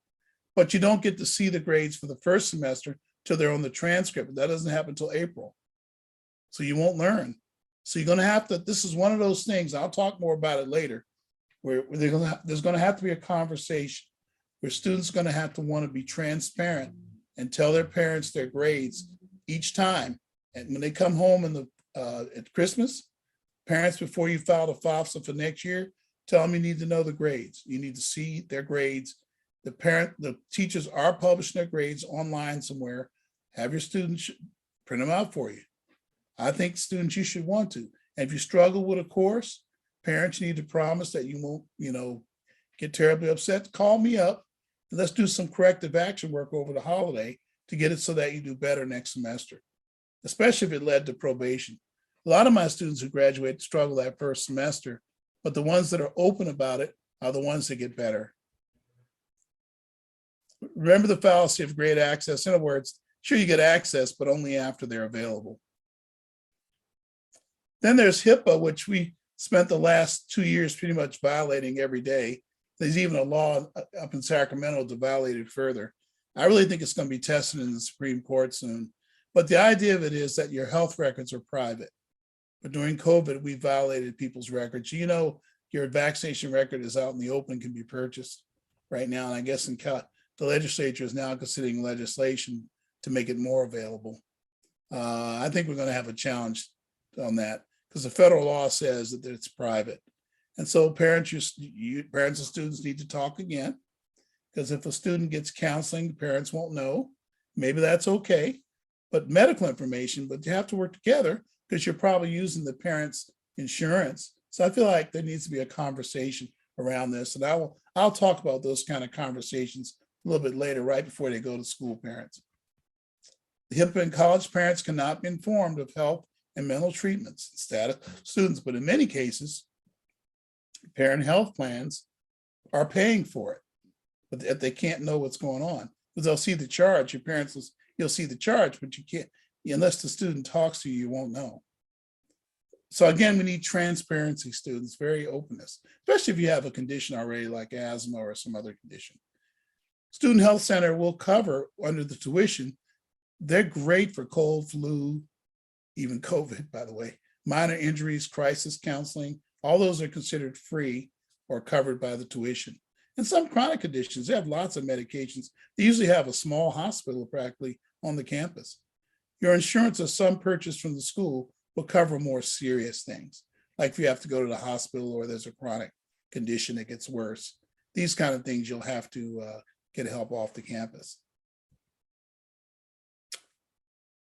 but you don't get to see the grades for the first semester till they're on the transcript. That doesn't happen until April. So you won't learn. So you're going to have to, this is one of those things, I'll talk more about it later, where there's going to have to be a conversation where students are going to have to want to be transparent and tell their parents their grades each time. And when they come home at Christmas, parents, before you file the FAFSA for next year, tell them you need to know the grades. You need to see their grades. The teachers are publishing their grades online somewhere. Have your students print them out for you. I think students, you should want to. And if you struggle with a course, parents need to promise that you won't, get terribly upset. Call me up and let's do some corrective action work over the holiday to get it so that you do better next semester, especially if it led to probation. A lot of my students who graduate struggle that first semester, but the ones that are open about it are the ones that get better. Remember the fallacy of great access. In other words, sure, you get access, but only after they're available. Then there's Hipaa, which we spent the last 2 years pretty much violating every day. There's even a law up in Sacramento to violate it further. I really think it's going to be tested in the Supreme Court soon. But the idea of it is that your health records are private. But during COVID, we violated people's records. You know, your vaccination record is out in the open, can be purchased right now. And I guess the legislature is now considering legislation to make it more available. I think we're going to have a challenge on that because the federal law says that it's private. And so parents and students need to talk again, because if a student gets counseling, the parents won't know. Maybe that's okay, but medical information, but you have to work together because you're probably using the parents' insurance. So I feel like there needs to be a conversation around this. And I'll talk about those kind of conversations a little bit later, right before they go to school, parents. The Hipaa in college, parents cannot be informed of health and mental treatments and status students, but in many cases, parent health plans are paying for it, but they can't know what's going on because they'll see the charge. Your parents, you'll see the charge, but you can't, unless the student talks to you, you won't know. So again, we need transparency, students, very openness, especially if you have a condition already like asthma or some other condition. Student Health Center will cover under the tuition. They're great for cold, flu, even COVID, by the way, minor injuries, crisis counseling, all those are considered free or covered by the tuition. And some chronic conditions, they have lots of medications. They usually have a small hospital practically on the campus. Your insurance or some purchase from the school will cover more serious things, like if you have to go to the hospital or there's a chronic condition that gets worse. These kind of things you'll have to get help off the campus.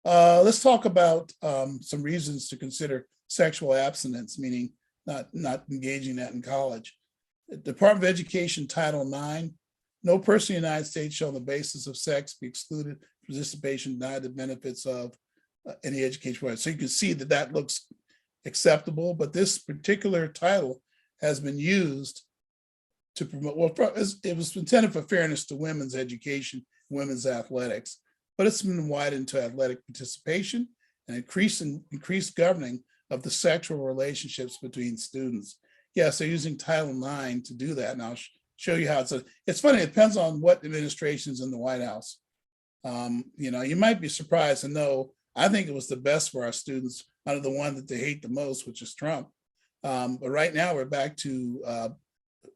Let's talk about some reasons to consider sexual abstinence, meaning not engaging that in college. The Department of Education, Title IX, no person in the United States shall on the basis of sex be excluded from participation, denied the benefits of any education program. So you can see that that looks acceptable, but this particular title has been used to promote, well, it was intended for fairness to women's education, women's athletics, but it's been widened to athletic participation and increased governing of the sexual relationships between students. Yes, they're using Title IX to do that, and I'll show you how it's funny, it depends on what administration's in the White House. You might be surprised to know, I think it was the best for our students under the one that they hate the most, which is Trump. But right now we're back to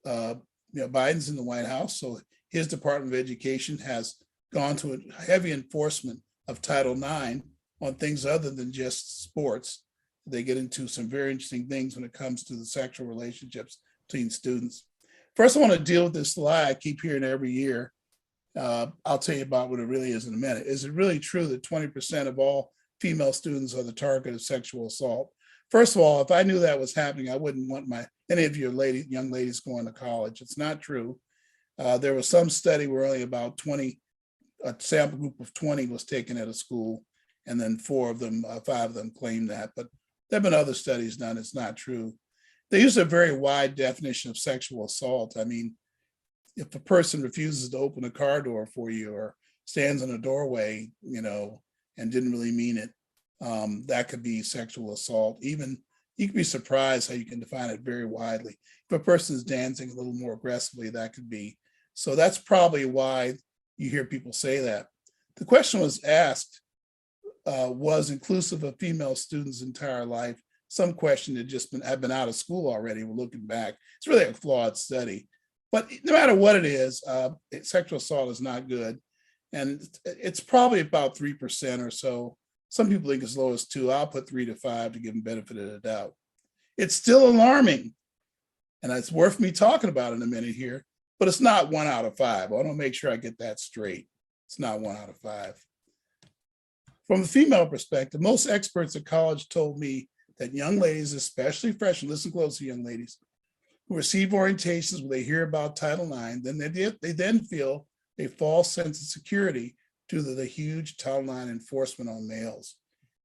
Biden's in the White House, so his Department of Education has gone to a heavy enforcement of Title IX on things other than just sports. They get into some very interesting things when it comes to the sexual relationships between students. First, I want to deal with this lie I keep hearing every year. I'll tell you about what it really is in a minute. Is it really true that 20% of all female students are the target of sexual assault? First of all, if I knew that was happening, I wouldn't want any of your young ladies going to college. It's not true. There was some study where only about a sample group of 20 was taken at a school, and then 5 of them claimed that. But there have been other studies done. It's not true. They use a very wide definition of sexual assault. I mean, if a person refuses to open a car door for you or stands in a doorway, and didn't really mean it, that could be sexual assault. Even you can be surprised how you can define it very widely. If a person is dancing a little more aggressively, that could be. So that's probably why you hear people say that. The question was asked, was inclusive of female students' entire life. Some question had had been out of school already. We're looking back. It's really a flawed study. But no matter what it is, sexual assault is not good. And it's probably about 3% or so. Some people think as low as 2. I'll put 3 to 5 to give them benefit of the doubt. It's still alarming. And it's worth me talking about in a minute here, but it's not 1 out of 5. I want to make sure I get that straight. It's not 1 out of 5. From a female perspective, most experts at college told me that young ladies, especially freshmen, listen closely, young ladies, who receive orientations where they hear about Title IX, then they then feel a false sense of security due to the huge Title IX enforcement on males.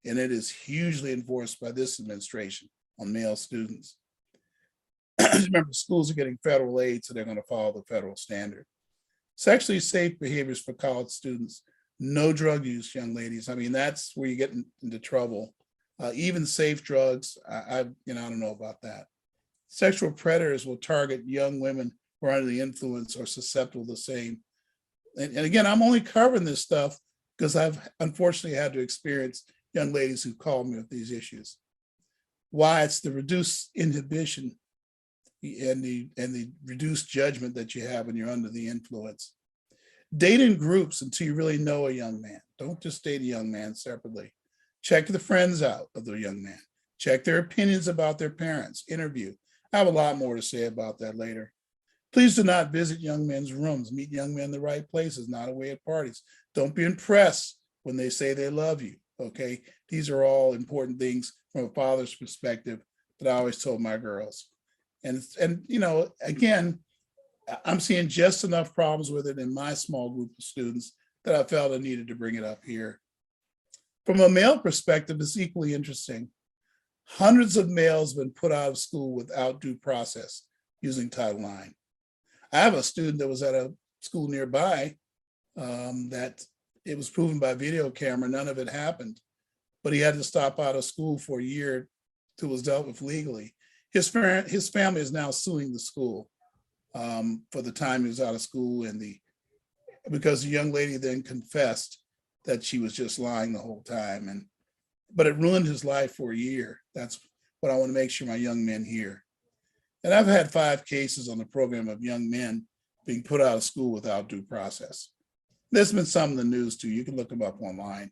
And it is hugely enforced by this administration on male students. Remember, schools are getting federal aid, so they're going to follow the federal standard. Sexually safe behaviors for college students. No drug use, young ladies. I mean, that's where you get into trouble. Even safe drugs, I don't know about that. Sexual predators will target young women who are under the influence or susceptible to the same. And again, I'm only covering this stuff because I've unfortunately had to experience young ladies who called me with these issues. Why? It's the reduced inhibition and the reduced judgment that you have when you're under the influence. Date in groups until you really know a young man. Don't just date a young man separately. Check the friends out of the young man. Check their opinions about their parents. Interview. I have a lot more to say about that later. Please do not visit young men's rooms. Meet young men in the right places, not away at parties. Don't be impressed when they say they love you, okay? These are all important things from a father's perspective that I always told my girls. And again, I'm seeing just enough problems with it in my small group of students that I felt I needed to bring it up here. From a male perspective, it's equally interesting. Hundreds of males have been put out of school without due process using Title IX. I have a student that was at a school nearby that it was proven by video camera, none of it happened, but he had to stop out of school for a year till it was dealt with legally. His family is now suing the school for the time he was out of school because the young lady then confessed that she was just lying the whole time. But it ruined his life for a year. That's what I want to make sure my young men hear. And I've had 5 cases on the program of young men being put out of school without due process. There's been some in the news too. You can look them up online.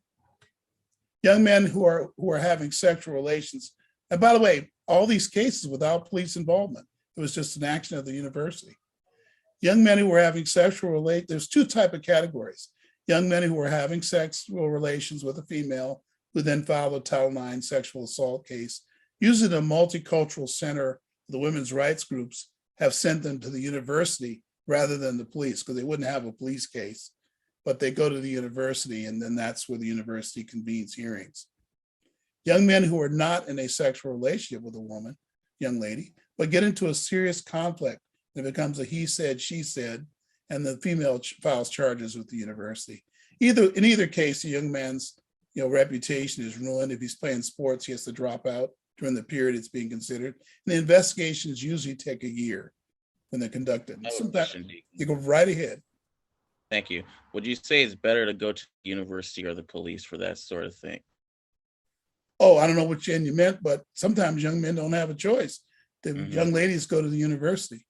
Young men who are having sexual relations. And by the way, all these cases without police involvement. It was just an action of the university. Young men who were having sexual relations, there's 2 types of categories. Young men who were having sexual relations with a female who then filed a Title IX sexual assault case. Usually the multicultural center, the women's rights groups have sent them to the university rather than the police because they wouldn't have a police case, but they go to the university and then that's where the university convenes hearings. Young men who are not in a sexual relationship with a woman, young lady, but get into a serious conflict and it becomes a he said, she said, and the female files charges with the university. In either case, the young man's reputation is ruined. If he's playing sports, he has to drop out during the period it's being considered. And the investigations usually take a year when they're conducted. Sometimes you go right ahead. Thank you. Would you say it's better to go to the university or the police for that sort of thing? Oh, I don't know which end you meant, but sometimes young men don't have a choice. The young ladies go to the university.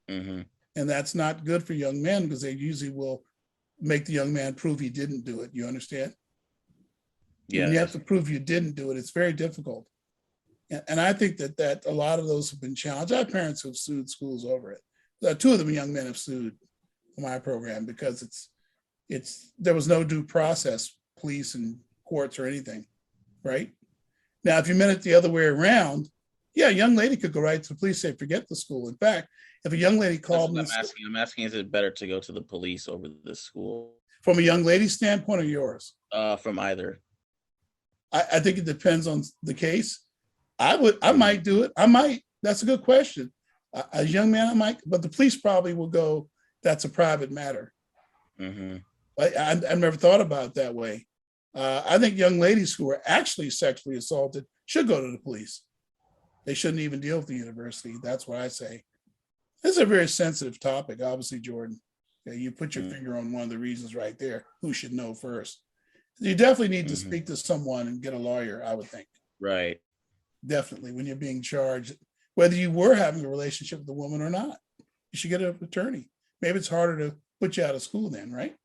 And that's not good for young men because they usually will make the young man prove he didn't do it. You understand? Yeah. When you have to prove you didn't do it, it's very difficult. And I think that a lot of those have been challenged. I have parents who have sued schools over it. 2 of them young men have sued my program because there was no due process, police and courts or anything, right? Now, if you meant it the other way around, yeah, a young lady could go right to the police, say, forget the school. In fact, if a young lady called me. I'm asking, is it better to go to the police over the school? From a young lady's standpoint or yours? From either. I think it depends on the case. I might do it. I might. That's a good question. A young man, I might, but the police probably will go, that's a private matter. I've never thought about it that way. I think young ladies who are actually sexually assaulted should go to the police. They shouldn't even deal with the university. That's what I say. This is a very sensitive topic, obviously, Jordan. You put your finger on one of the reasons right there. Who should know first? You definitely need to speak to someone and get a lawyer, I would think. Right. Definitely, when you're being charged, whether you were having a relationship with a woman or not, you should get an attorney. Maybe it's harder to put you out of school then, right?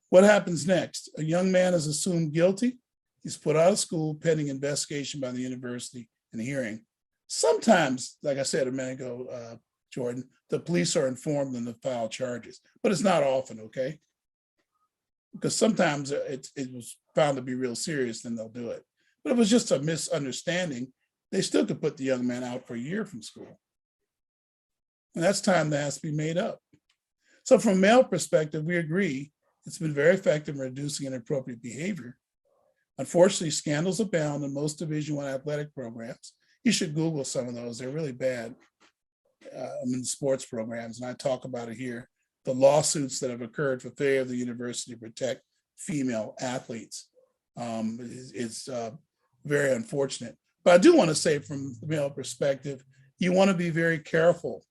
What happens next? A young man is assumed guilty. He's put out of school pending investigation by the university and hearing. Sometimes, like I said a minute ago, Jordan, the police are informed and they file charges, but it's not often, okay? Because sometimes it was found to be real serious, then they'll do it. But if it was just a misunderstanding, they still could put the young man out for a year from school. And that's time that has to be made up. So from a male perspective, we agree it's been very effective in reducing inappropriate behavior. Unfortunately, scandals abound in most Division I athletic programs. You should Google some of those. They're really bad. I'm in sports programs, and I talk about it here. The lawsuits that have occurred for failure of the university to protect female athletes is very unfortunate. But I do want to say, from the male perspective, you want to be very careful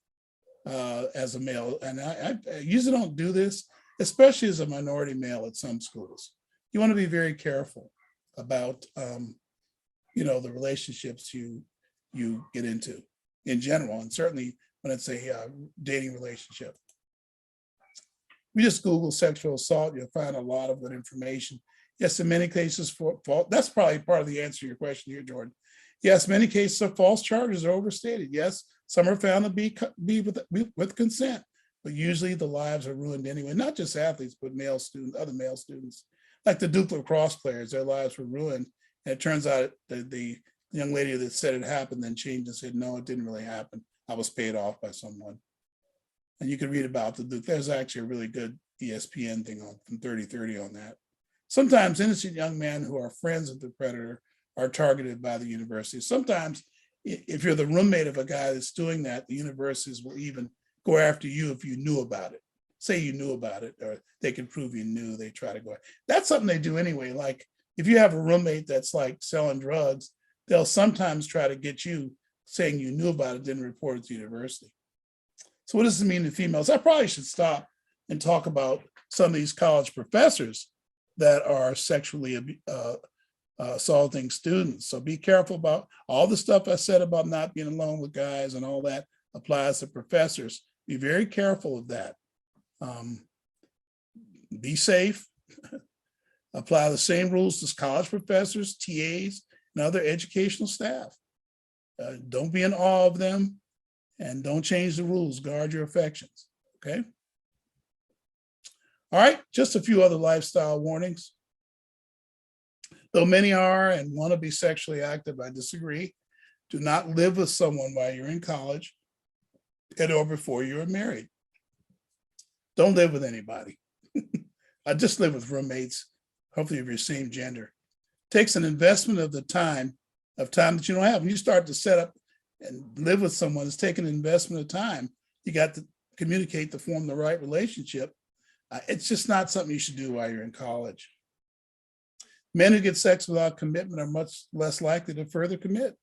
as a male. And I usually don't do this, especially as a minority male at some schools. You want to be very careful about, the relationships you get into in general, and certainly when it's a dating relationship. We just Google sexual assault, you'll find a lot of good information. Yes, in many cases, that's probably part of the answer to your question here, Jordan. Yes, many cases of false charges are overstated. Yes, some are found to be with consent, but usually the lives are ruined anyway. Not just athletes, but male students, other male students, like the Duke lacrosse players. Their lives were ruined, and it turns out that the young lady that said it happened then changed and said, "No, it didn't really happen. I was paid off by someone." And you can read about the Duke. There's actually a really good ESPN thing from 30/30 on that. Sometimes innocent young men who are friends of the predator are targeted by the university. Sometimes if you're the roommate of a guy that's doing that, the universities will even go after you if you knew about it. Say you knew about it, or they can prove you knew, they try to go. That's something they do anyway. Like if you have a roommate that's like selling drugs, they'll sometimes try to get you saying you knew about it, didn't report it to the university. So what does it mean to females? I probably should stop and talk about some of these college professors that are sexually assaulting students. So be careful about all the stuff I said about not being alone with guys, and all that applies to professors. Be very careful of that. Be safe. Apply the same rules to college professors, TAs, and other educational staff. Don't be in awe of them, and don't change the rules. Guard your affections, okay? All right, just a few other lifestyle warnings. Though many are and want to be sexually active, I disagree. Do not live with someone while you're in college and or before you're married. Don't live with anybody. I just live with roommates, hopefully of your same gender. It takes an investment of time that you don't have. When you start to set up and live with someone, it's taking an investment of time. You got to communicate to form the right relationship. It's just not something you should do while you're in college. Men who get sex without commitment are much less likely to further commit.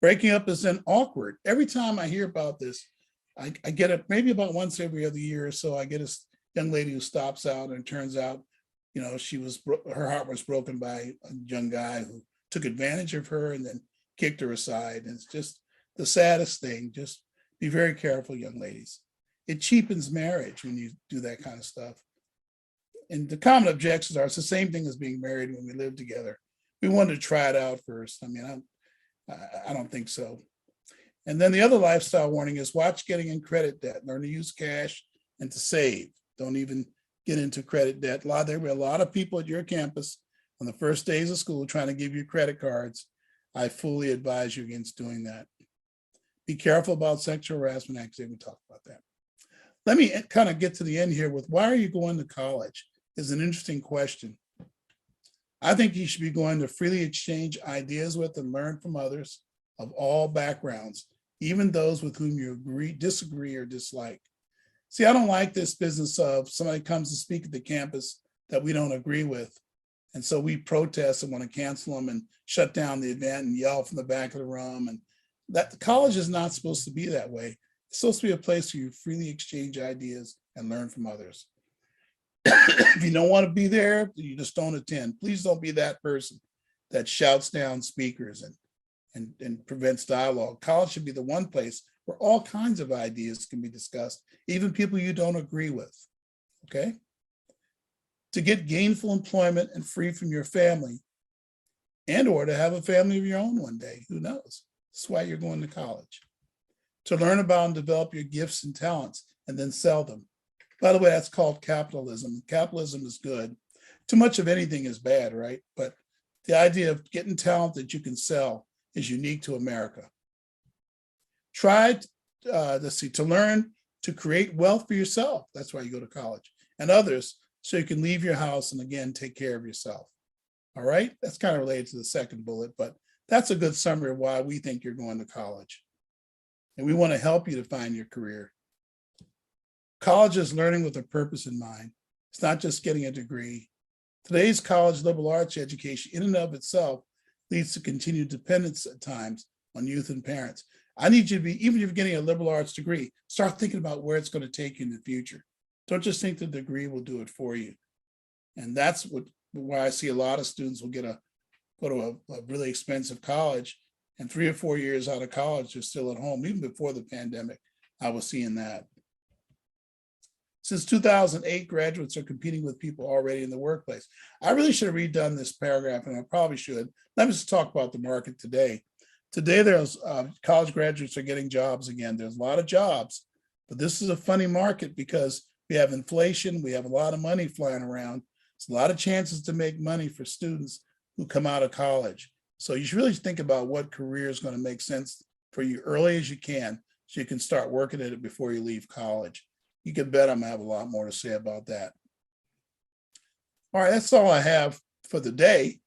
Breaking up is then awkward. Every time I hear about this, I get it maybe about once every other year or so. I get a young lady who stops out, and it turns out, her heart was broken by a young guy who took advantage of her and then kicked her aside. And it's just the saddest thing. Just be very careful, young ladies. It cheapens marriage when you do that kind of stuff. And the common objections are, it's the same thing as being married when we live together. We wanted to try it out first. I don't think so. And then the other lifestyle warning is watch getting in credit debt. Learn to use cash and to save. Don't even get into credit debt. There will be a lot of people at your campus on the first days of school trying to give you credit cards. I fully advise you against doing that. Be careful about sexual harassment activity. We talked about that. Let me kind of get to the end here with why are you going to college? Is an interesting question. I think you should be going to freely exchange ideas with and learn from others of all backgrounds, even those with whom you disagree, or dislike. See, I don't like this business of somebody comes to speak at the campus that we don't agree with. And so we protest and want to cancel them and shut down the event and yell from the back of the room. And that the college is not supposed to be that way. It's supposed to be a place where you freely exchange ideas and learn from others. If you don't want to be there, you just don't attend. Please don't be that person that shouts down speakers and prevents dialogue. College should be the one place where all kinds of ideas can be discussed, even people you don't agree with, okay? To get gainful employment and free from your family, and or to have a family of your own one day, who knows? That's why you're going to college. To learn about and develop your gifts and talents and then sell them. By the way, that's called capitalism. Capitalism is good. Too much of anything is bad, right? But the idea of getting talent that you can sell is unique to America. Try to learn to create wealth for yourself. That's why you go to college, and others, so you can leave your house and again, take care of yourself. All right, that's kind of related to the second bullet, but that's a good summary of why we think you're going to college. and we want to help you to find your career. College is learning with a purpose in mind. It's not just getting a degree. Today's college liberal arts education in and of itself leads to continued dependence at times on youth and parents. I need you to be, even if you're getting a liberal arts degree, start thinking about where it's going to take you in the future. Don't just think the degree will do it for you. And that's why I see a lot of students will go to a really expensive college, and 3 or 4 years out of college, they're still at home. Even before the pandemic, I was seeing that. Since 2008, graduates are competing with people already in the workplace. I really should have redone this paragraph, and I probably should. Let me just talk about the market today. Today, there's college graduates are getting jobs again. There's a lot of jobs, but this is a funny market because we have inflation. We have a lot of money flying around. It's a lot of chances to make money for students who come out of college. So you should really think about what career is going to make sense for you early as you can, so you can start working at it before you leave college. You can bet I'm gonna have a lot more to say about that. All right, that's all I have for the day.